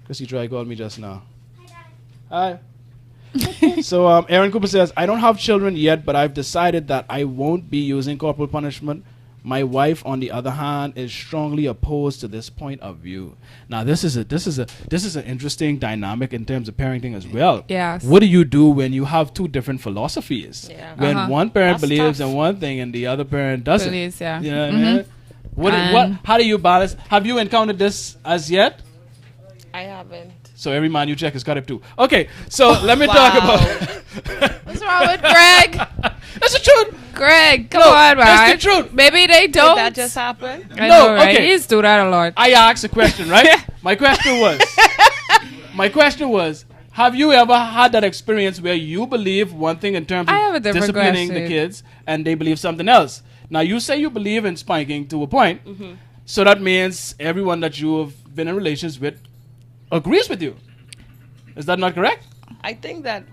Chrissy tried called me just now. Hi. So Erin Cooper says, I don't have children yet, but I've decided that I won't be using corporal punishment. My wife, on the other hand, is strongly opposed to this point of view. Now, this is an interesting dynamic in terms of parenting as well. Yes. What do you do when you have two different philosophies? Yeah. When one parent That's believes tough. in one thing and the other parent doesn't. Please, yeah. You know what I mean? How do you balance? Have you encountered this as yet? I haven't. So every man you check is got it too. Okay, so let me talk about. What's wrong with Greg? That's the truth. Greg, come No, on, man. that's the truth. Maybe they Did don't. that just happen? I No, know, right? okay. He's do that a lot. I asked a question, right? My question was, have you ever had that experience where you believe one thing in terms I have a of different disciplining the question. kids and they believe something else? Now, you say you believe in spanking to a point, so that means everyone that you have been in relations with agrees with you. Is that not correct? I think that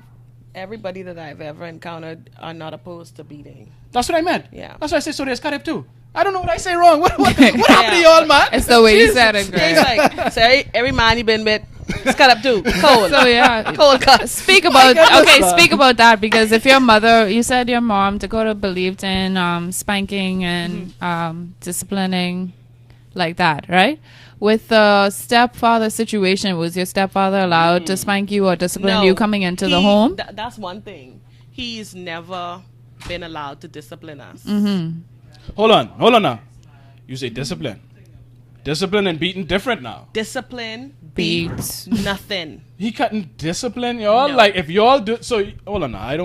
everybody that I've ever encountered are not opposed to beating. That's what I meant. Yeah. That's why I say so there's Karib too. I don't know what I say wrong. What happened to y'all, man? It's the way you Jesus. said it, He's Greg. like, so every man you been with, it's cut up too. Cold. So yeah, Cold cut. speak about goodness, speak about that, because if your mother, you said your mom Dakota believed in spanking and disciplining like that, right? With the stepfather situation, was your stepfather allowed to spank you or discipline you coming into the home? That's one thing. He's never been allowed to discipline us. Hold on now. You say discipline. Discipline and beating different now. Discipline, Beat. nothing. He couldn't discipline y'all. No. Like if y'all do so. Hold on now. I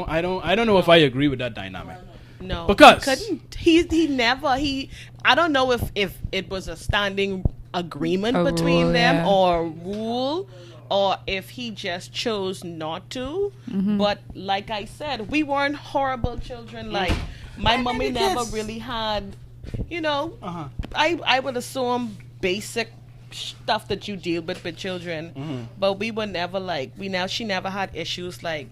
don't know if I agree with that dynamic. No, Because- he couldn't. He never. I don't know if it was a standing agreement A between rule, them yeah. or a rule, or if he just chose not to. But like I said, we weren't horrible children. Like my mommy never really had, Uh-huh. I would assume basic stuff that you deal with children, but we were never like she never had issues like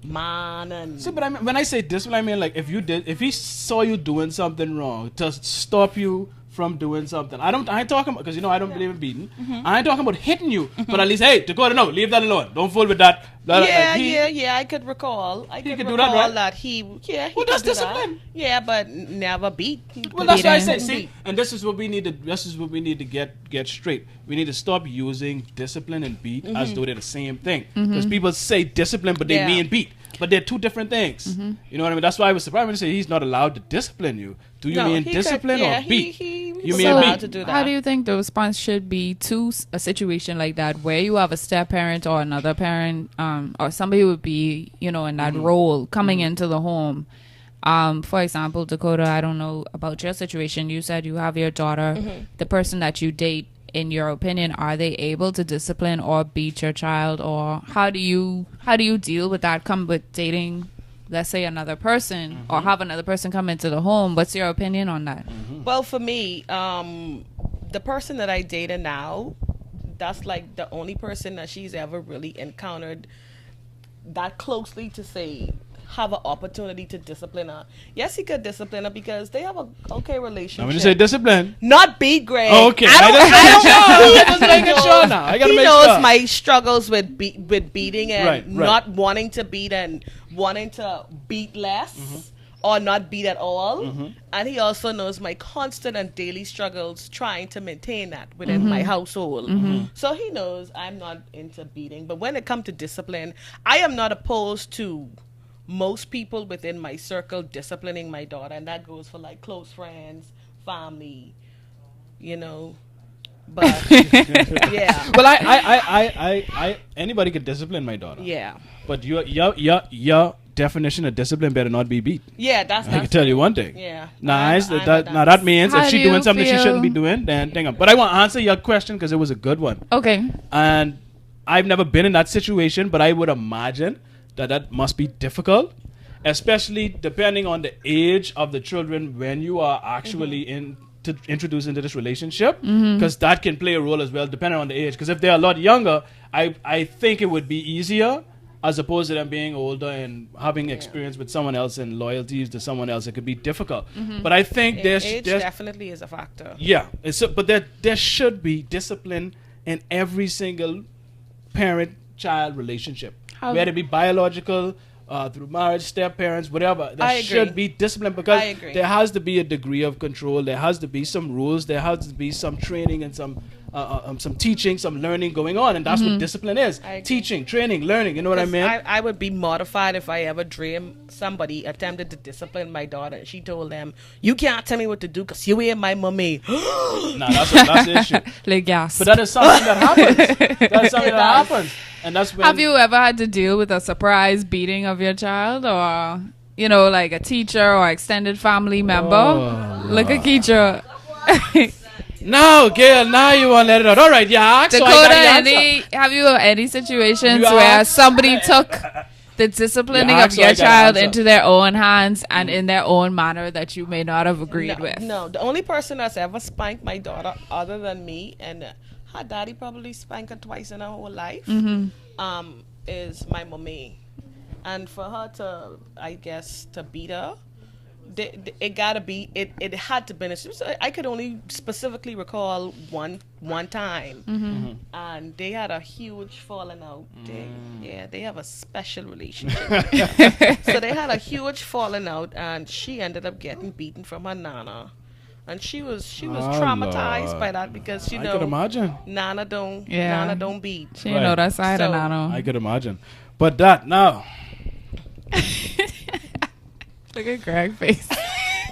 man and See, but I mean, when I say discipline, I mean like if he saw you doing something wrong to stop you from doing something. I ain't talking about, because I don't believe in beating. I ain't talking about hitting you, but at least, hey, Dakota, no, leave that alone. Don't fool with that. Yeah, I could recall. I could could do recall that, right? that he Well, could that's do that. discipline. Yeah, but never beat. Well, that's why I Beating. said, see, and this is what we need to get straight. We need to stop using discipline and beat as though they're the same thing. Because people say discipline, but they Yeah. mean beat. But they're two different things. You know what I mean? That's why I was surprised when you say he's not allowed to discipline you. Do you mean he discipline could, or beat? He You was mean allowed beat? to do that. How do you think the response should be to a situation like that, where you have a step parent or another parent, or somebody would be, in that role coming into the home? For example, Dakota, I don't know about your situation. You said you have your daughter. The person that you date, in your opinion, are they able to discipline or beat your child, or how do you deal with that? Come with dating, let's say, another person, or have another person come into the home. What's your opinion on that? Well, for me, the person that I dated now, that's like the only person that she's ever really encountered that closely to say have an opportunity to discipline her. Yes, he could discipline her because they have a okay relationship. Now, when you say discipline, Not beat Greg. okay. I just don't making sure now. I gotta he make knows sure. my struggles with beating and Right. not wanting to beat and wanting to beat less or not beat at all. And he also knows my constant and daily struggles trying to maintain that within my household. So he knows I'm not into beating. But when it comes to discipline, I am not opposed to most people within my circle disciplining my daughter, and that goes for like close friends, family, But yeah, well, I anybody could discipline my daughter. yeah, But your definition of discipline better not be beat. yeah. That's I can tell you one thing. Yeah. Nice. I'm Now that means How if she do you doing something she feel- shouldn't be doing, then thing. But I want to answer your question because it was a good one. Okay. And I've never been in that situation, but I would imagine that must be difficult, especially depending on the age of the children when you are actually introduced into this relationship, because that can play a role as well, depending on the age. Because if they're a lot younger, I think it would be easier as opposed to them being older and having experience with someone else and loyalties to someone else. It could be difficult. But I think age there's definitely is a factor. yeah, but there should be discipline in every single parent-child relationship, How- whether it be biological through marriage, step parents, whatever. I There agree. should be discipline because I agree. there has to be a degree of control. There has to be some rules. There has to be some training and some teaching, some learning going on, and that's what discipline is. I agree. Teaching, training, learning. You know what I 'Cause mean? I would be mortified if I ever dream somebody attempted to discipline my daughter and she told them, "You can't tell me what to do because you ain't my mommy." Nah, that's the issue. Like gas. But that is something that happens. That's something that happens, and that's when. Have you ever had to deal with a surprise beating of your child, or like a teacher or extended family member? Oh, Look at Keitra. No, Gail, now you want to let it out. All right, yeah, ask, so I Dakota, got the answer. have you any situations You where ask- somebody took the disciplining You of ask, so your I got the child answer. into their own hands and in their own manner that you may not have agreed no, with? no, the only person that's ever spanked my daughter other than me, and her daddy probably spanked her twice in her whole life, is my mommy. And for her to, I guess, to beat her, it gotta be, it had to be. I could only specifically recall one time, and they had a huge falling out. They have a special relationship. So they had a huge falling out, and she ended up getting beaten from her nana, and she was traumatized Lord. by that because I could imagine. Nana don't beat. She didn't know that side of So, Nano. I could imagine. But that now, Look at Greg's face.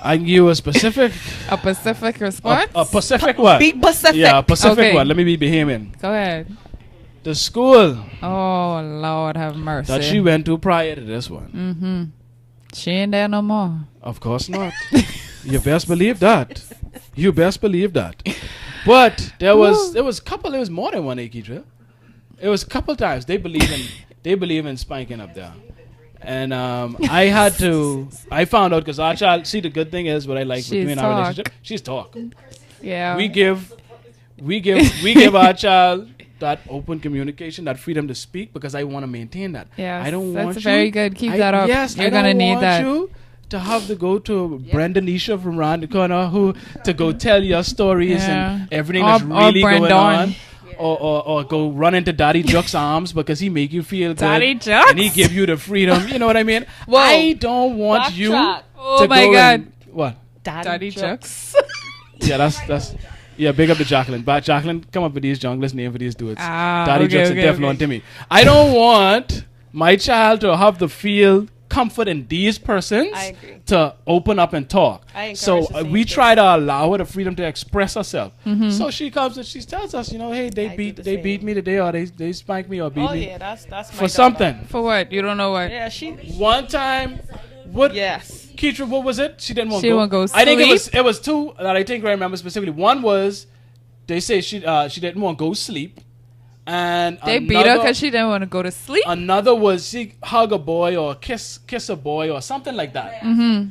I can give you a specific, A Pacific response? a Pacific what? Be Pacific. Yeah, a Pacific Okay. what? Let me be Bahamian. Go ahead. The school Oh, Lord have mercy. that she went to prior to this one. Mm-hmm. She ain't there no more. Of course not. You best believe that. You best believe that. But there was more than one Akitra. It was a couple times they believe in spanking up there. And I found out because our child, see, the good thing is what I like She's between our talk. relationship, she's talk. Yeah. We give our child that open communication, that freedom to speak, because I want to maintain that. Yes, I don't that's want you. very good. Keep that up. Yes, You're I gonna don't need want that. you to have to go to Brenda Nisha from around the corner to go tell your stories Yeah. and everything Or that's really going Brandon. on. Or go run into Daddy Juck's arms because he make you feel good. Daddy Juck? And he give you the freedom. You know what I mean? Whoa. I don't want you Backtrack. Oh to my go God. and- what? Daddy Chucks. Yeah, that's yeah, big up to Jacqueline. But Jacqueline, come up with these junglist name for these dudes. Daddy okay, Jucks okay, and Teflon okay. Timmy. I don't want my child to have to feel comfort in these persons I agree. to open up and talk. I encourage So the same we thing. try to allow her the freedom to express herself. So she comes and she tells us, hey, they I do beat the they beat same. me today, or they spanked me or beat Oh me yeah, that's my for daughter. something. For what? You don't know what? Yeah, she. One time, what? Yes. Keitra, what was it? She didn't want She to go. won't go I think sleep? it was two that I think I remember specifically. One was they say she didn't want to go sleep, and They beat her because she didn't want to go to sleep? another was she hug a boy or kiss a boy or something like that. Mm-hmm.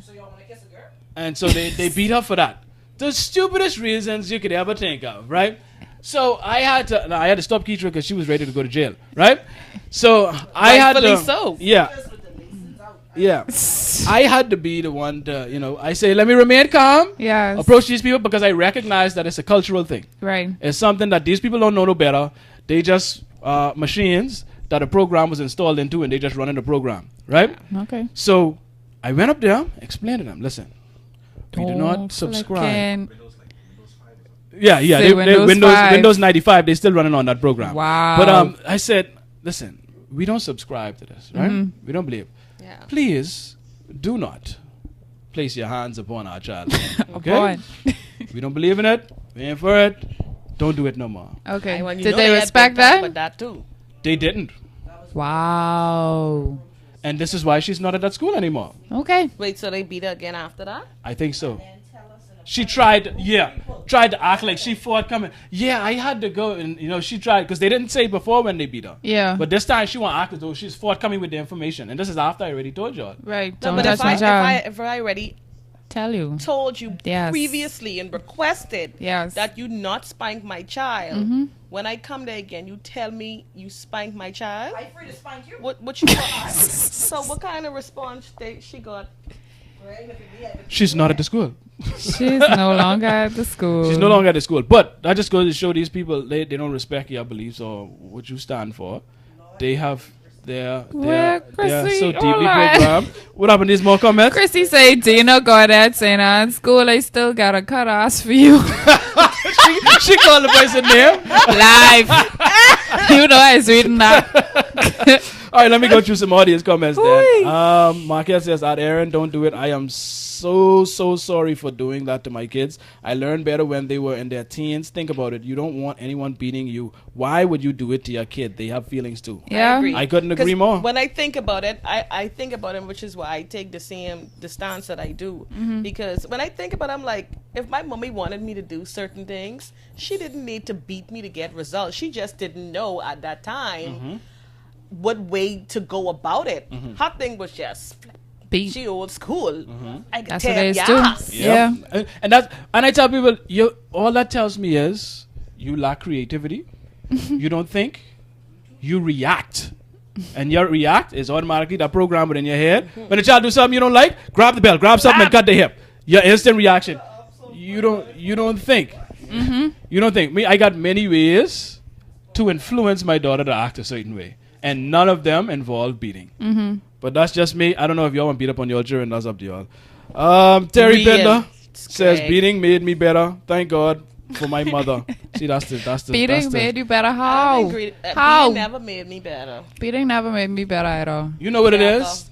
And so they beat her for that. The stupidest reasons you could ever think of, right? So I had to stop Keitra because she was ready to go to jail, right? So I had to. Rightfully so. Yeah. Yeah. I had to be the one to, I say, let me remain calm. Yes. Approach these people because I recognize that it's a cultural thing. Right. It's something that these people don't know no better. They just machines that a program was installed into, and they just running the program, right? Okay. So I went up there, explained to them, listen, we do not Don't subscribe. flicking. Yeah, Say they Windows Windows 5. Windows 95, they still running on that program. Wow. But I said, listen, we don't subscribe to this, right? Mm-hmm. We don't believe. Yeah. Please do not place your hands upon our child. Okay? Boy. We don't believe in it. We ain't for it. Don't do it no more. Okay. And when you Did know they had respect big talk that? about that too. They didn't. Wow. And this is why she's not at that school anymore. Okay. Wait, so they beat her again after that? I think so. She tried to act like she forthcoming. Yeah, I had to go, and she tried because they didn't say before when they beat her. Yeah. But this time she want to act as though she's forthcoming with the information, and this is after I already told y'all. Right. No, Don't but touch my child. if I already Tell you. told you Yes. previously and requested Yes. that you not spank my child, Mm-hmm. when I come there again, you tell me you spank my child. I'm free to spank you. What you got? So what kind of response she got? She's not at the school. She's no longer at the school. She's no longer at the school. But that just goes to show these people they don't respect your beliefs or what you stand for. They have They're Chrissy? so deeply Hold on. programmed. What happened? These more comments? Chrissy say, Dina got that saying in school I still got a cut ass for you. she called the person name. Live. You know I was reading that. All right, let me go through some audience comments Oi. then. Marquez says, Aaron, don't do it. I am so sorry for doing that to my kids. I learned better when they were in their teens. Think about it. You don't want anyone beating you. Why would you do it to your kid? They have feelings too. Yeah. agree. I couldn't agree more. When I think about it, I think about it, which is why I take the stance that I do. Because when I think about it, I'm like, if my mommy wanted me to do certain things, she didn't need to beat me to get results. She just didn't know at that time what way to go about it. Her thing was just Beat. she old school. I could That's tell what it is ya. too. Yeah. And I tell people, all that tells me is you lack creativity. You don't think, you react. And your react is automatically that program within your head. When a child do something you don't like, grab the bell, grab something and cut the hip. Your instant reaction. You don't think. You don't think. Me, I got many ways to influence my daughter to act a certain way. And none of them involve beating. But that's just me. I don't know if y'all want to beat up on your children. That's up to y'all. Terry Real. Bender says, Greg. beating made me better. Thank God for my mother. See, that's the Beating made you better. I How? agree. How? Beating never made me better. Beating never made me better at all. You know what it Never. is?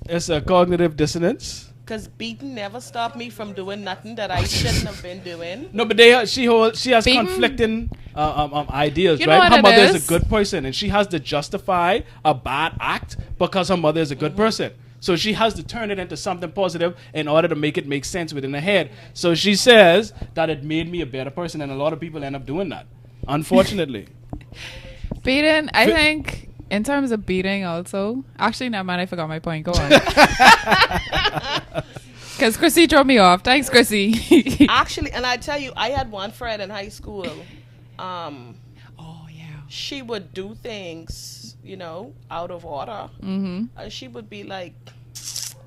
It's a cognitive dissonance. Because beating never stopped me from doing nothing that I shouldn't have been doing. No, but she has Beaten? conflicting ideas, You know right? what Her it mother is a is? good person, and she has to justify a bad act because her mother is a good person. So she has to turn it into something positive in order to make it make sense within her head. So she says that it made me a better person, and a lot of people end up doing that, unfortunately. Beating, I think, in terms of beating also. Actually, never mind, I forgot my point. Go on. Because Chrissy drove me off. Thanks, Chrissy. Actually, and I tell you, I had one friend in high school. Oh, yeah. She would do things, out of order. Mm-hmm. And she would be like,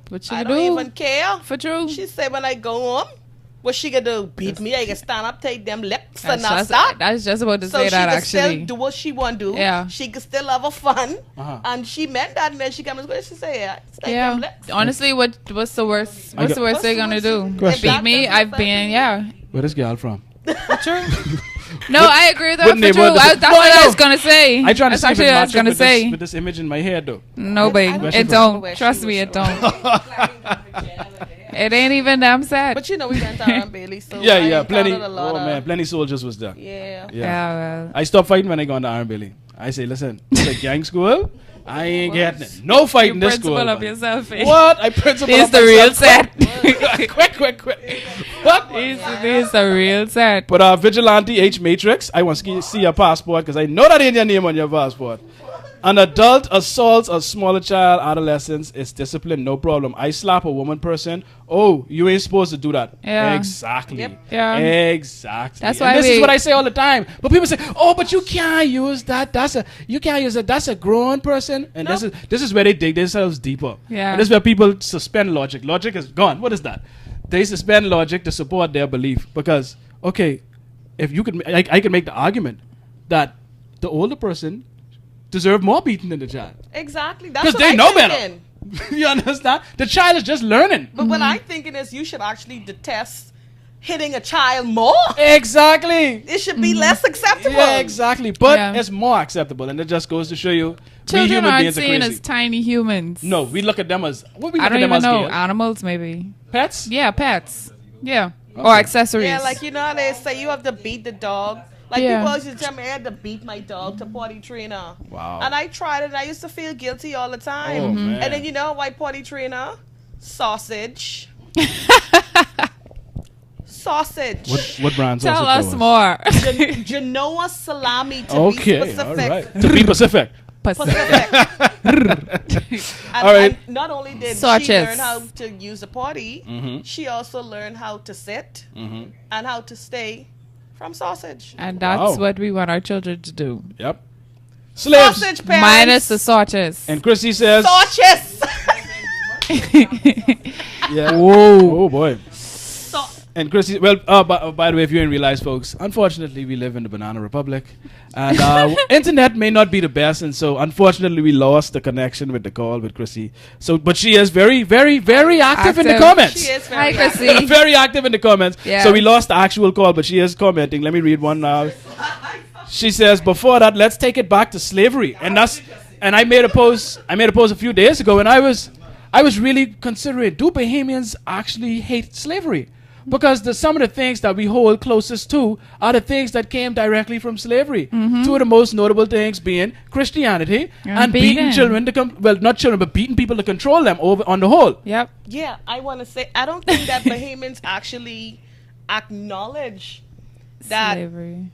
What you I do? don't even care. For true. She said, when I go home, what she gonna do? Beat me? I can stand up, take them lips, and That's not just, stop. that's just about to So say she that, can actually. still do what she want to do. Yeah. She can still have a fun. Uh-huh. And she meant that. And then she comes, what did she say? Take them Yeah. lips. Honestly, what's the worst? What's the worst they're gonna do? Question. Beat me? I've been, yeah. Where is Gail from? No, I agree with that. Wouldn't For they- true. That's No, what I I know. was gonna say. I trying to That's see if actually it what I was matches gonna with say. with this image in my head, though. No, babe. don't It know don't. where she Trust was me, it from. don't. It ain't even damn sad. But we went to Aaron Bailey, so I Yeah, plenty. encountered a lot Oh of, man, plenty soldiers was there. Yeah. Yeah, well. I stopped fighting when I got to Iron Bailey. I say, listen, it's a gang school. I ain't getting it. No fighting this school. Principle of man. yourself. Eh? What? I principle He's of the real myself. set. quick. What? He's the real set. But Vigilante H Matrix, I want to see your passport because I know that ain't your name on your passport. An adult assaults a smaller child, adolescence, it's discipline, no problem. I slap a woman person. Oh, you ain't supposed to do that. Yeah. Exactly. Yep. Yeah. Exactly. That's And why this is we- what I say all the time. But people say, "Oh, but you can't use that. You can't use that. That's a grown person." And this is where they dig themselves deeper. Yeah. And this is where people suspend logic. Logic is gone. What is that? They suspend logic to support their belief because if you could, I could make the argument that the older person deserve more beating than the child. Exactly. That's Because what they I'm know thinking. better. You understand? The child is just learning. But what I'm thinking is you should actually detest hitting a child more. Exactly. It should be less acceptable. Yeah, exactly. But Yeah. it's more acceptable. And it just goes to show you we Children human aren't beings are seen crazy. as tiny humans. No, we look at them as, what we I look at don't them even as? know. Gail? Animals, maybe. Pets? Yeah, pets. Yeah. Or accessories. Yeah, like how they say you have to beat the dog. Like Yeah. people always used to tell me I had to beat my dog to potty trainer. Wow. And I tried it and I used to feel guilty all the time. Oh, man. And then why potty trainer? Sausage. Sausage. What brand Tell sausage us was? more. Genoa salami to Okay, be specific. all right. To be Pacific. Pacific. And, All right. and not only did she Sausages. learn how to use the potty, she also learned how to sit and how to stay from sausage. And that's Wow. what we want our children to do. Yep. Slaves. Sausage parents. Minus the sausages. And Chrissy says, Sausages. yeah. Whoa. Oh, boy. And Chrissy, well, by the way, if you didn't realize, folks, unfortunately, we live in the Banana Republic, and internet may not be the best, and so unfortunately, we lost the connection with the call with Chrissy. So, but she is very, very, very active in the comments. She is Hi, very Chrissy. Very active in the comments. Yeah. So we lost the actual call, but she is commenting. Let me read one now. She says, "Before that, let's take it back to slavery." And I made a post. A few days ago, and I was really considering: do Bahamians actually hate slavery? Because some of the things that we hold closest to are the things that came directly from slavery. Two of the most notable things being Christianity and beating children not children, but beating people to control them over on the whole. Yep. Yeah, I want to say, I don't think that Bahamians actually acknowledge that Slavery.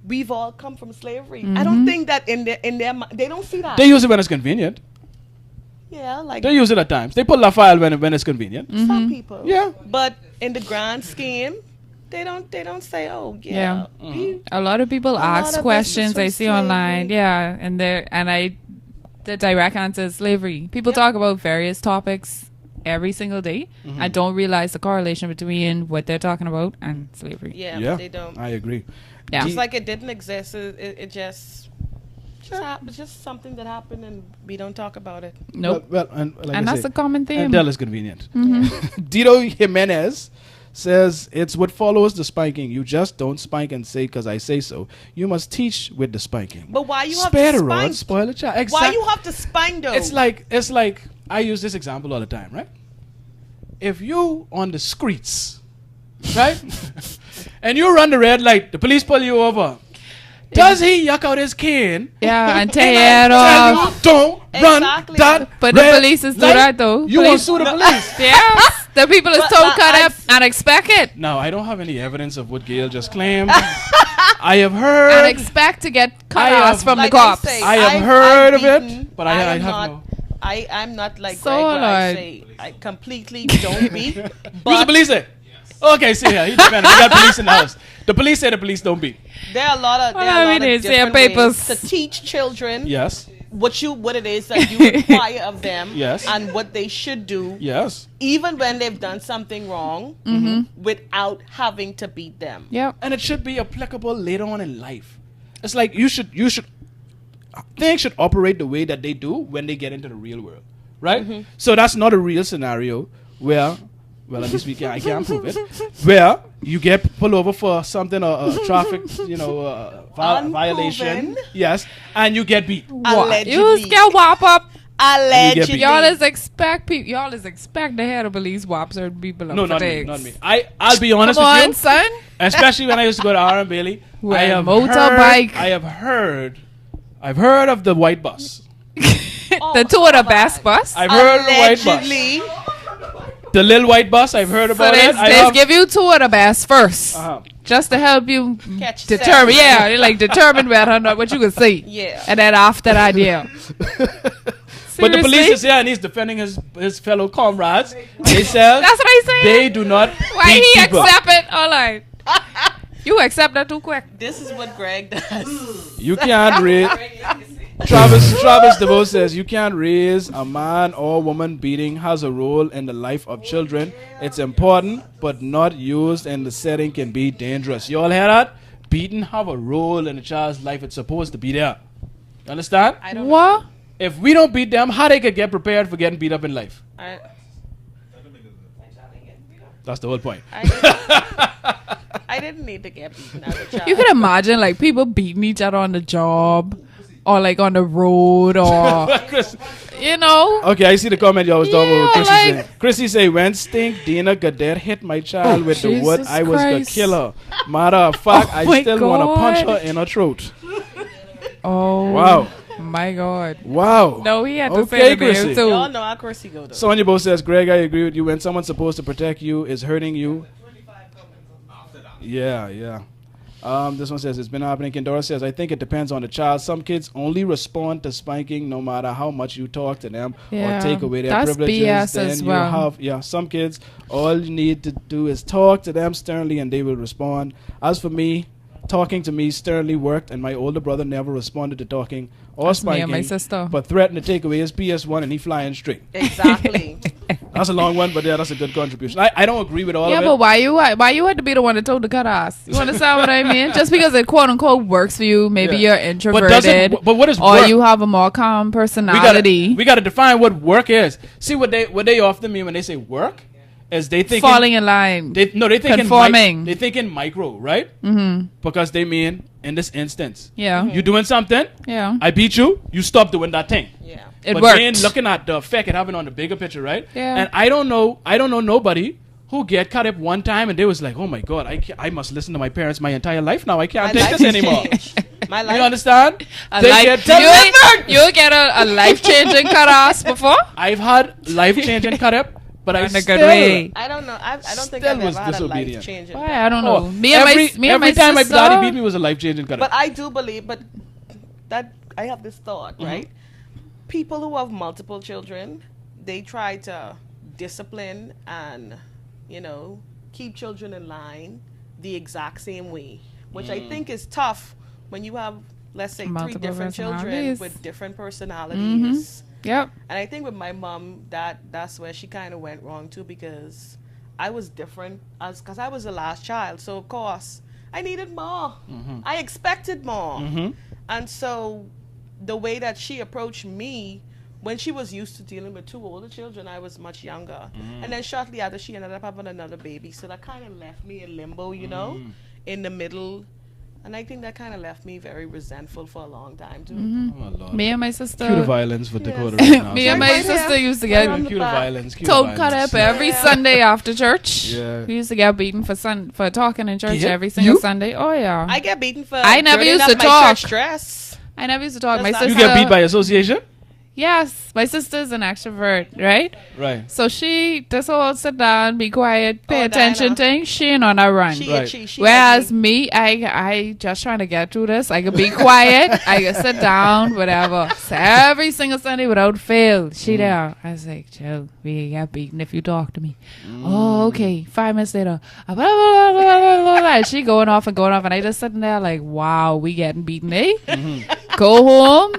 we've all come from slavery. I don't think that in their they don't see that. They use it when it's convenient. Yeah, like They use it at times. They pull a file when it's convenient. some people. Yeah. But in the grand scheme, they don't say, oh yeah. A lot of people lot ask of questions this is I from see online. slavery. Yeah, and the direct answer is slavery. People talk about various topics every single day. I don't realize the correlation between what they're talking about and slavery. Yeah, they don't. I agree. Yeah. It's like it didn't exist. It just it's just something that happened and we don't talk about it. Nope. Well, and like I And that's say, a common theme. Until it's convenient. Dito Jimenez says, "It's what follows the spanking. You just don't spank and say because I say so. You must teach with the spanking. But why you have Spare to the rod, spank? spoil the child. Why you have to spank though? It's like I use this example all the time, right? If you on the streets, right, and you run the red light, the police pull you over. Does he yuck out his cane? Yeah, and tear it off. Don't run Exactly. that But the red police is do light. that though. You won't sue the police. Yes, the people is But- told but cut I- up and expect it. Now, I don't have any evidence of what Gail just claimed. I have And heard. expect to get cut I off have- from Like the cops. I say, I have I've heard of beaten. it, but I am have not, no. I'm not like So Greg where I Lord. say I completely don't beat. Who's the But police say? Okay, see here. He defended. We got police in the house. The police say the police don't beat. there are a lot of it's their different papers. ways to teach children Yes. what it is that you require of them Yes. and what they should do, Yes. even when they've done something wrong, without having to beat them. Yep. And it should be applicable later on in life. It's like you should things should operate the way that they do when they get into the real world, right? So that's not a real scenario where, well, at least I can't prove it, where you get pulled over for something, a traffic, violation, Unproven. yes, and you get beat. Allegedly. You get whop up. Allegedly. Y'all is expect to hear the police whop certain people up No, for not me, things. not me. I'll be honest Come with on, you, son. especially when I used to go to R and Bailey. Well, motorbike. I've heard of the white bus. The two of the best bus. I've heard of the white bus. Allegedly. The little white bus, I've heard So about it. they give you two of the best first, Uh-huh. just to help you Catch determine. seven. Yeah, they like determine whether or not what you can see. Yeah. And then after that, yeah. But the police Seriously? is here and he's defending his fellow comrades. They say That's what I say. they do not Why beat he people. accept it? All right. You accept that too quick. This is what Greg does. You can't raise. Travis DeVoe says you can't raise a man or woman. Beating has a role in the life of children. It's important, but not used in the setting can be dangerous. You all hear that? Beating have a role in a child's life. It's supposed to be there. You understand? I don't know. What? If we don't beat them, how they could get prepared for getting beat up in life? That's the whole point. I didn't need to get beaten as a child. You can imagine like people beating each other on the job or like on the road or Chris, you know. okay, I see the comment y'all was talking about. Yeah, Chrissy like- saying. Chrissy say, when Stink Dina Gadet hit my child with the wood, Jesus I was the Christ. killer. Matter of fact, Oh I my still want to punch God. her in her throat. Oh Wow. my God. Wow. No, he had to Okay, say the Chrissy. name too. Y'all know how Chrissy go though. Sonya Bo says, Greg, I agree with you. When someone's supposed to protect you is hurting you. Yeah. This one says, it's been happening. Kendora says, I think it depends on the child. Some kids only respond to spanking no matter how much you talk to them Yeah, or take away their that's privileges. BS Then as you well. have, some kids, all you need to do is talk to them sternly and they will respond. As for me, talking to me sternly worked, and my older brother never responded to talking or That's me spanking, and my sister. but threatened to take away his PS1 and he flying straight. Exactly. That's a long one, but yeah, that's a good contribution. I don't agree with all Yeah, of it. but why you had to be the one that told the cut ass? You understand what I mean? Just because it quote unquote works for you, maybe Yeah. you're introverted, But what is or work? you have a more calm we personality. gotta define what work is. See what they often mean when they say work is they think Falling in line. they think Conforming. they think in micro, right? Mm-hmm. Because they mean in this instance, Yeah. you doing something, Yeah. I beat you, you stop doing that thing. Yeah. It But worked. then looking at the effect it having on the bigger picture, right? Yeah. And I don't know nobody who get cut up one time and they was like, oh my god, I must listen to my parents my entire life now. I can't take this anymore. My You life. understand? A They life- get delivered. you get a life changing cut ass before? I've had life changing cut up, but I In a still good way. I don't know. I don't think Still I've was ever had a disobedient. life changing. Why? I don't know. Oh, Me and my every time my sister, daddy beat me was a life changing cut But up. I do believe, but that I have this thought, Mm-hmm. right? People who have multiple children, they try to discipline and, keep children in line the exact same way, which I think is tough when you have, let's say, Multiple three different children personalities. with different personalities. Yep. And I think with my mom, that's where she kind of went wrong too, because I was different because I was the last child. So of course I needed more. I expected more. And so the way that she approached me, when she was used to dealing with two older children, I was much younger. And then shortly after, she ended up having another baby. So that kind of left me in limbo, in the middle. And I think that kind of left me very resentful for a long time too. Oh, Lord. Me and my sister. Cue the violence for Yes. Dakota right now. Me and my Right sister here. used to Right get on the Cue the back. violence. Cue the told cut violence. up every Yeah. Sunday after church. Yeah. We used to get beaten for talking in church Yeah. every single You? Sunday. Oh yeah. I get beaten for I never dirtying used up to my talk. church dress. I never used to talk. That's My not- You sister. get beat by association? Yes, my sister's an extrovert, right? Right. So she this whole sit down, be quiet, pay Oh, attention Diana. thing. She ain't on a run. She Right. itchy. She Whereas itchy. me, I just trying to get through this. I could be quiet. I could sit down, whatever. So every single Sunday without fail, she there. I was like, Joe, we get beaten if you talk to me. Oh, okay. 5 minutes later, blah, blah, blah, blah, blah, blah. She going off, and I just sitting there like, wow, we getting beaten, eh? Go home.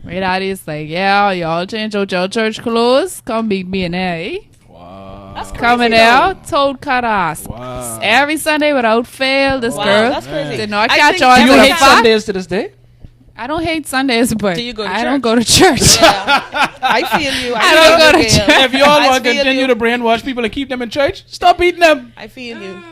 My daddy's like, yeah, y'all change out your church clothes. Come beat me in there, eh? Wow. That's crazy, Coming though. out, told cut ass. Wow. every Sunday without fail. This Wow, girl that's crazy. did not I catch think on. Do you to the hate fact- Sundays to this day? I don't hate Sundays, but Do you go to I church? don't go to church. Yeah. I feel you. I don't feel go you, to Gail. church. If you all I want to feel continue you. to brainwash people and keep them in church, stop beating them. I feel you.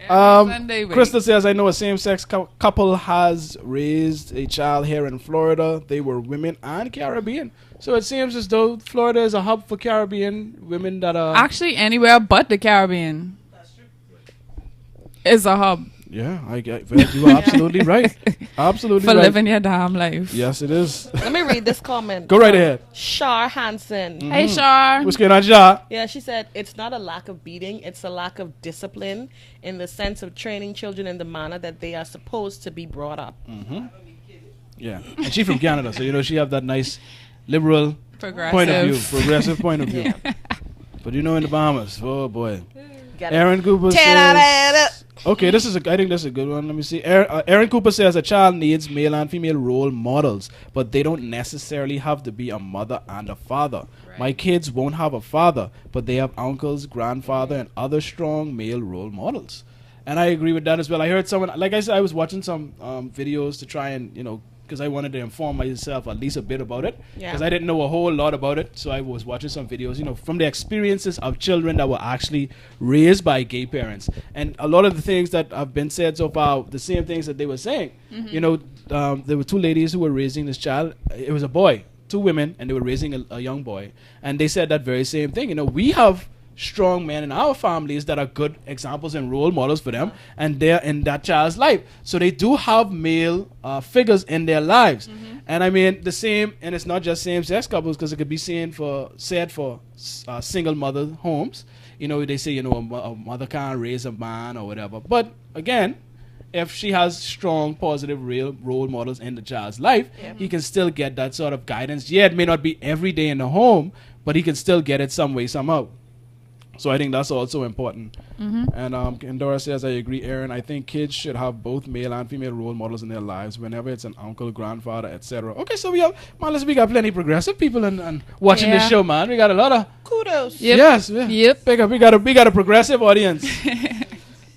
Sunday, wait. Krista says, I know a same-sex couple has raised a child here in Florida. They were women and Caribbean. So it seems as though Florida is a hub for Caribbean women that are... Actually, anywhere but the Caribbean is a hub Yeah, you are absolutely right. Absolutely for right. living your damn life. Yes, it is. Let me read this comment. Go right ahead. Shar Hansen. Hey, Shar. What's going on, Ja? Yeah, she said it's not a lack of beating, it's a lack of discipline in the sense of training children in the manner that they are supposed to be brought up. Yeah. And she's from Canada, so, she have that nice liberal Progressive. point of view, progressive point of view. But in the Bahamas, oh boy. Aaron Cooper 10 out says... of 10. Okay, I think that's a good one. Let me see. Aaron Cooper says a child needs male and female role models, but they don't necessarily have to be a mother and a father. Right. My kids won't have a father, but they have uncles, grandfather, and other strong male role models. And I agree with that as well. I heard someone, like I said, I was watching some videos to try and, because I wanted to inform myself at least a bit about it, because I didn't know a whole lot about it. So I was watching some videos, from the experiences of children that were actually raised by gay parents. And a lot of the things that have been said so far, the same things that they were saying. There were two ladies who were raising this child. It was a boy, two women, and they were raising a young boy. And they said that very same thing. We have strong men in our families that are good examples and role models for them, and they're in that child's life, so they do have male figures in their lives. And I mean the same, and it's not just same-sex couples, because it could be said for single mother homes. They say a mother can't raise a man or whatever, but again, if she has strong positive real role models in the child's life, he can still get that sort of guidance. It may not be every day in the home, but he can still get it some way somehow. So I think that's also important. And Kendora says, I agree, Aaron. I think kids should have both male and female role models in their lives whenever it's an uncle, grandfather, etc. Okay, so we got plenty progressive people and watching this show, man. We got a lot of kudos. Yep. Yes. Yep. We got a progressive audience.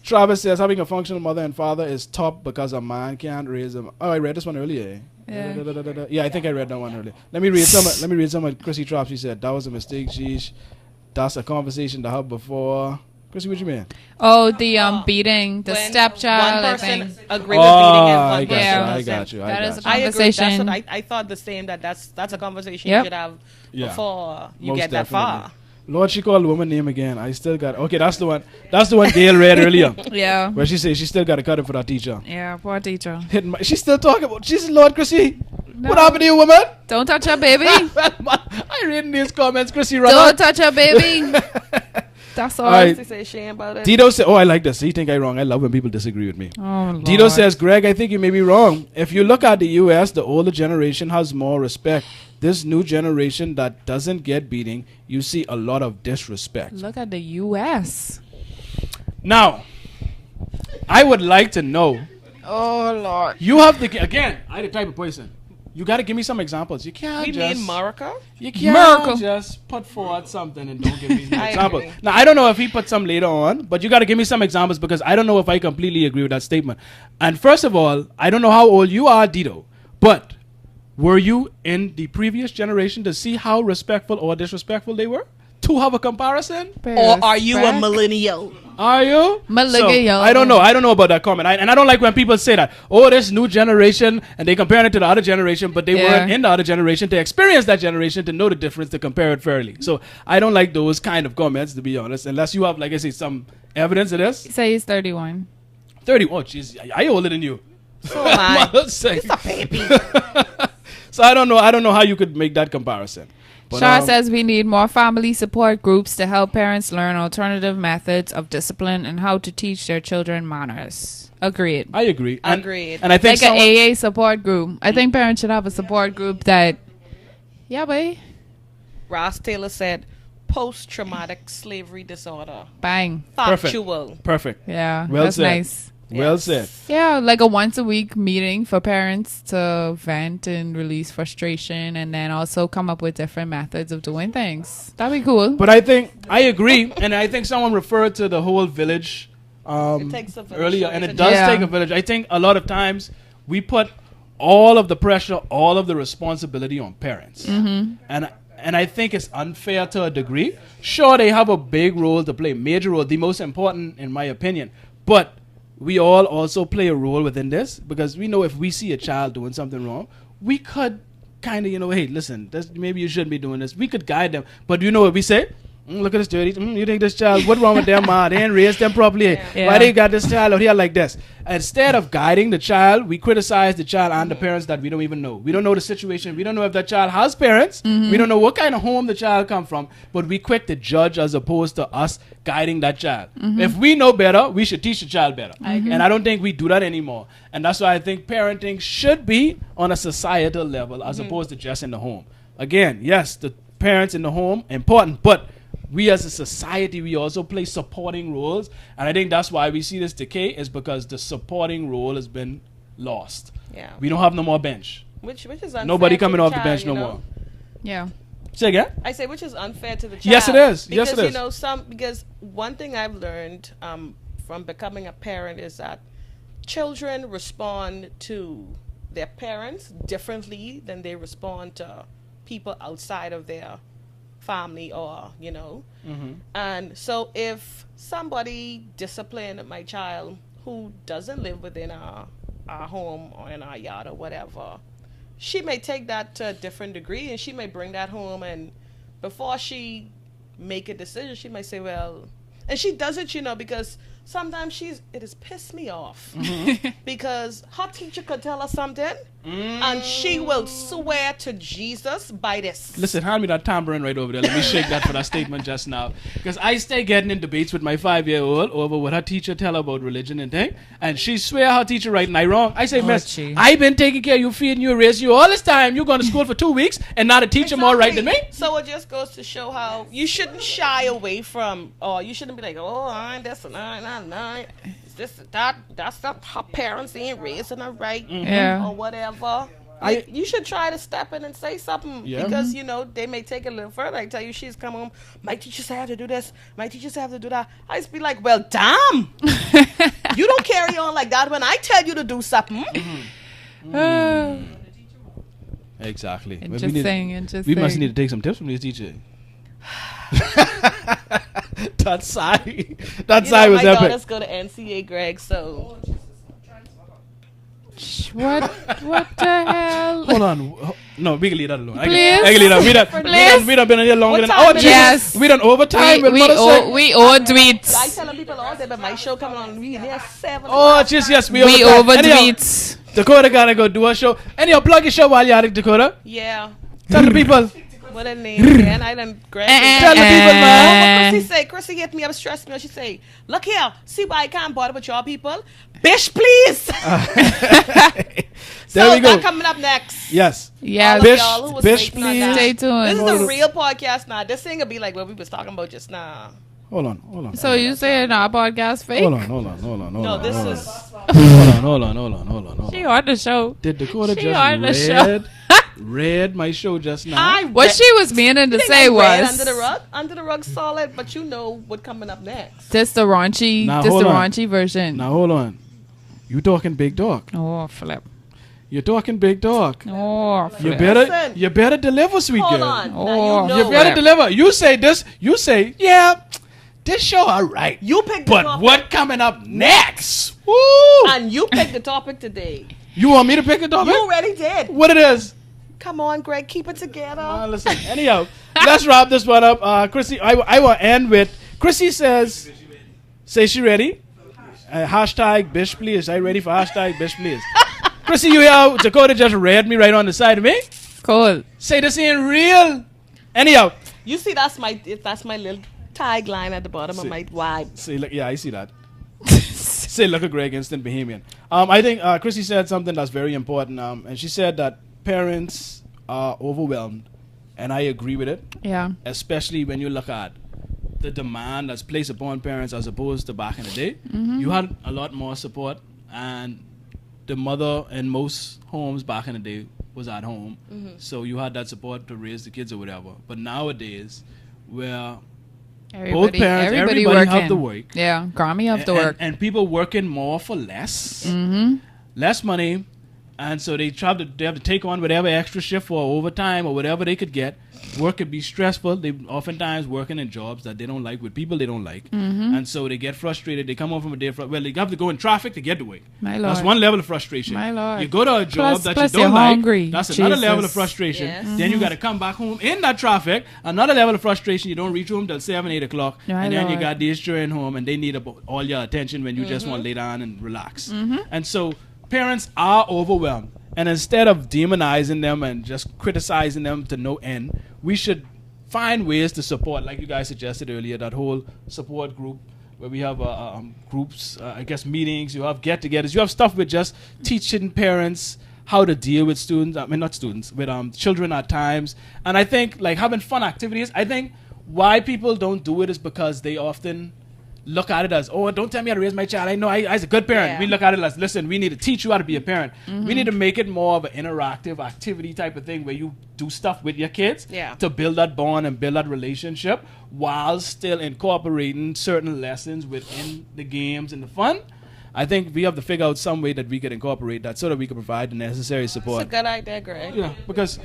Travis says having a functional mother and father is top because a man can't raise them. Oh, I read this one earlier. Yeah, I think I read that one earlier. Let me read some of Chrissy Trapp. She said that was a mistake. Sheesh. That's a conversation to have before. Chrissy, what you mean? Oh, the beating the stepchild. One person agree Oh, with beating and one I person got doesn't. you. That is a I agree. conversation. That's what I thought the same. That's a conversation Yep. you should have before you most get that far. Lord, she called the woman name again. I still got. Okay, that's the one. That's the one Gail read earlier. Yeah. Where she says she still got to cut it for that teacher. Yeah, poor teacher. She's still talking about. She's Lord Chrissy. No. What happened to you, woman? Don't touch her baby. I read in these comments, Chrissy. Don't touch her baby. That's all. All right. They say shame about it. Dito said, "Oh, I like this. You think I'm wrong? I love when people disagree with me." Oh, Lord. Dito says, "Greg, I think you may be wrong. If you look at the U.S., the older generation has more respect. This new generation that doesn't get beating, you see a lot of disrespect." Look at the U.S. Now, I would like to know. Oh, Lord. You have the again. I the type of person. You got to give me some examples. You can't We just. need America. You can't America. just put forward something and don't give me no I examples. agree. Now, I don't know if he put some later on, but you got to give me some examples because I don't know if I completely agree with that statement. And first of all, I don't know how old you are, Dito, but were you in the previous generation to see how respectful or disrespectful they were? To have a comparison? Or are you a millennial? Are you? Millennial. So, I don't know. I don't know about that comment. And I don't like when people say that, oh, this new generation, and they compare it to the other generation, but they weren't in the other generation to experience that generation to know the difference to compare it fairly. So I don't like those kind of comments, to be honest, unless you have, like I say, some evidence of this. Say he's 31. 30. Oh, jeez. I older than you. So am I. Mother's sake. It's a baby. So I don't know how you could make that comparison. But, Shaw says we need more family support groups to help parents learn alternative methods of discipline and how to teach their children manners. Agreed. I agree. And, Agreed. And I think Like an AA support group. I think parents should have a support group that, yeah, boy, Ross Taylor said post-traumatic slavery disorder. bang. Factual. Perfect. Yeah, Well that's said. nice. Well Yes. said. Yeah, like a once a week meeting for parents to vent and release frustration and then also come up with different methods of doing things. That'd be cool. But I think I agree, and I think someone referred to the whole village It takes a village earlier, to and raise it a does child. take a village. I think a lot of times we put all of the pressure, all of the responsibility on parents, and I think it's unfair to a degree. Sure, they have a big role to play, major role, the most important in my opinion, but we all also play a role within this because we know if we see a child doing something wrong, we could kind of, hey, listen, maybe you shouldn't be doing this. We could guide them. But you know what we say? Look at this dirty. You think this child, what's wrong with them, ma? They ain't raised them properly. Yeah. Why they got this child out here like this? Instead of guiding the child, we criticize the child and the parents that we don't even know. We don't know the situation. We don't know if that child has parents. We don't know what kind of home the child come from. But we quick to judge as opposed to us guiding that child. If we know better, we should teach the child better. And I don't think we do that anymore. And that's why I think parenting should be on a societal level as opposed to just in the home. Again, yes, the parents in the home, important, but we as a society, we also play supporting roles. And I think that's why we see this decay is because the supporting role has been lost. Yeah. We don't have no more bench. Which is unfair Nobody to coming the off the child, bench you no know? more. Yeah. Say again? I say which is unfair to the child. Yes, it is. Yes, Because, it is. because one thing I've learned from becoming a parent is that children respond to their parents differently than they respond to people outside of their family or, And so if somebody disciplined my child who doesn't live within our home or in our yard or whatever, she may take that to a different degree and she may bring that home, and before she make a decision, she might say, well, and she does it, because sometimes it has pissed me off because her teacher could tell her something And she will swear to Jesus by this. Listen, hand me that tambourine right over there. Let me shake that for that statement just now. Because I stay getting in debates with my 5-year-old over what her teacher tell her about religion and thing. And she swear her teacher right and I wrong. I say, miss, I've been taking care of you, feeding you, raising you all this time. You're going to school for 2 weeks and now the teacher more right than me? So it just goes to show how you shouldn't shy away from, or you shouldn't be like, oh, I'm this and I'm this that's not her parents ain't raising her right, or whatever. You should try to step in and say something because they may take it a little further. I tell you, she's come home. My teachers have to do this. My teachers have to do that. I just be like, well, damn, you don't carry on like that when I tell you to do something. Exactly. Interesting. We must need to take some tips from this teacher. That sigh was my epic. daughters go to NCA, Greg, so what the hell? Hold on. No, we can leave that alone. Please? I can leave that. We done been here longer than... time Oh, is Jesus. We done overtime. We owe tweets. I tell people all day, but my show coming on, we there 7. Oh, just yes, we over tweets. Dakota gotta go do a show. Anyhow, plug your show while you're at it, Dakota. Yeah. Tell the people. What a name again? I done Greg. Tell the people, man. Chrissy say, Chrissy hit me up, stressed me out. She say, look here, see why I can't bother with y'all people? Bish, please. There we go. That coming up next. Yes. Yeah. Bish, please. Stay tuned. This is a real podcast now. This thing will be like what we was talking about just now. Hold on. So you saying our podcast fake? Hold on. No, this is. Hold on. She on the show. Did Dakota She on the show. read my show just now? What she was meaning to say was under the rug solid, but you know what coming up next. This the raunchy version. Now hold on. You talking big dog. Oh, flip. You're talking big dog. Oh, flip. You better deliver, sweet girl. Hold on. Oh, now You better deliver. You say this. You say, yeah, this show all right. You pick the But topic. what coming up next? Woo! And you pick the topic today. You want me to pick a topic? You already did. What it is? Come on, Greg, keep it together. Listen. Anyhow, let's wrap this one up. Chrissy, I will end with Chrissy says, say she ready. Hashtag Bish please. I ready for hashtag Bish please. Chrissy, you hear Dakota just read me right on the side of me. Cool. Say this ain't real. Anyhow, You see, that's my little tagline at the bottom of my vibe. say look, yeah, I see that. Say look at Greg, instant Bahamian. I think Chrissy said something that's very important. And she said that parents are overwhelmed, and I agree with it. Yeah. Especially when you look at the demand that's placed upon parents as opposed to back in the day. You had a lot more support, and the mother in most homes back in the day was at home. So you had that support to raise the kids or whatever. But nowadays, where both parents, everybody have to work. Yeah, Grammy have to work. And people working more for less. Less money. And so they have to take on whatever extra shift or overtime or whatever they could get. Work could be stressful. They oftentimes working in jobs that they don't like with people they don't like. And so they get frustrated. They come home from a day, they have to go in traffic to get to work. My Lord. That's one level of frustration. My Lord. You go to a job that you don't like. That's another level of frustration. Yes. Then you got to come back home in that traffic. Another level of frustration. You don't reach home till 7, 8 o'clock. And then you got these children home and they need all your attention when you just want to lay down and relax. And so parents are overwhelmed. And instead of demonizing them and just criticizing them to no end, we should find ways to support, like you guys suggested earlier, that whole support group where we have groups, meetings, you have get-togethers, you have stuff with just teaching parents how to deal with students, with children at times. And I think like having fun activities, I think why people don't do it is because they often look at it as, oh, don't tell me how to raise my child. I know I was a good parent. Yeah. We look at it as, listen, we need to teach you how to be a parent. We need to make it more of an interactive activity type of thing where you do stuff with your kids to build that bond and build that relationship while still incorporating certain lessons within the games and the fun. I think we have to figure out some way that we could incorporate that so that we can provide the necessary support. That's a good idea, Greg. Yeah, because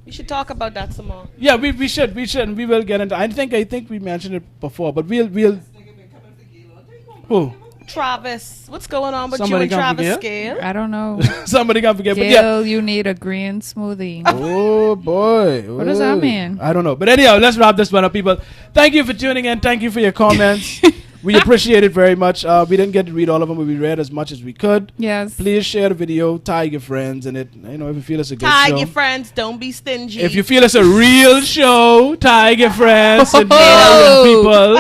We should talk about that some more. yeah, we should, and we will get into. I think we mentioned it before, but we'll. Who? Travis, what's going on with Somebody you and come Travis forget? Scale? I don't know. Somebody can't forget, but Gail, yeah. you need a green smoothie. Oh boy, What does that mean? I don't know, but anyhow, let's wrap this one up, people. Thank you for tuning in. Thank you for your comments. We appreciate it very much. We didn't get to read all of them, but we read as much as we could. Yes. Please share the video, tag your friends, and if you feel it's a good show. Tag your friends. Don't be stingy. If you feel it's a real show, tag your friends and people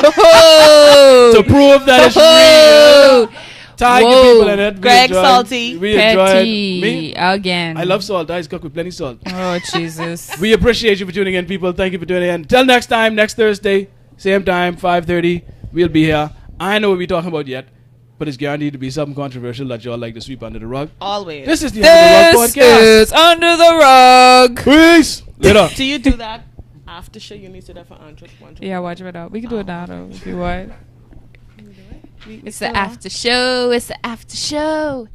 to prove that it's real. Tag your people in it. Greg Salty. We enjoyed Petty me. again. I love salt. I cook with plenty salt. Oh, Jesus. We appreciate you for tuning in, people. Thank you for tuning in. Till next time, next Thursday, same time, 5:30. We'll be here. I know what we're talking about yet, but it's guaranteed to be something controversial that y'all like to sweep under the rug. Always. This is the Under the Rug podcast. This is Under the Rug. Peace. Later. Do you do that after show? You need to do that for Andrew. Yeah, watch it out. We can do it now, though, if you want. It's the after show. It's the after show.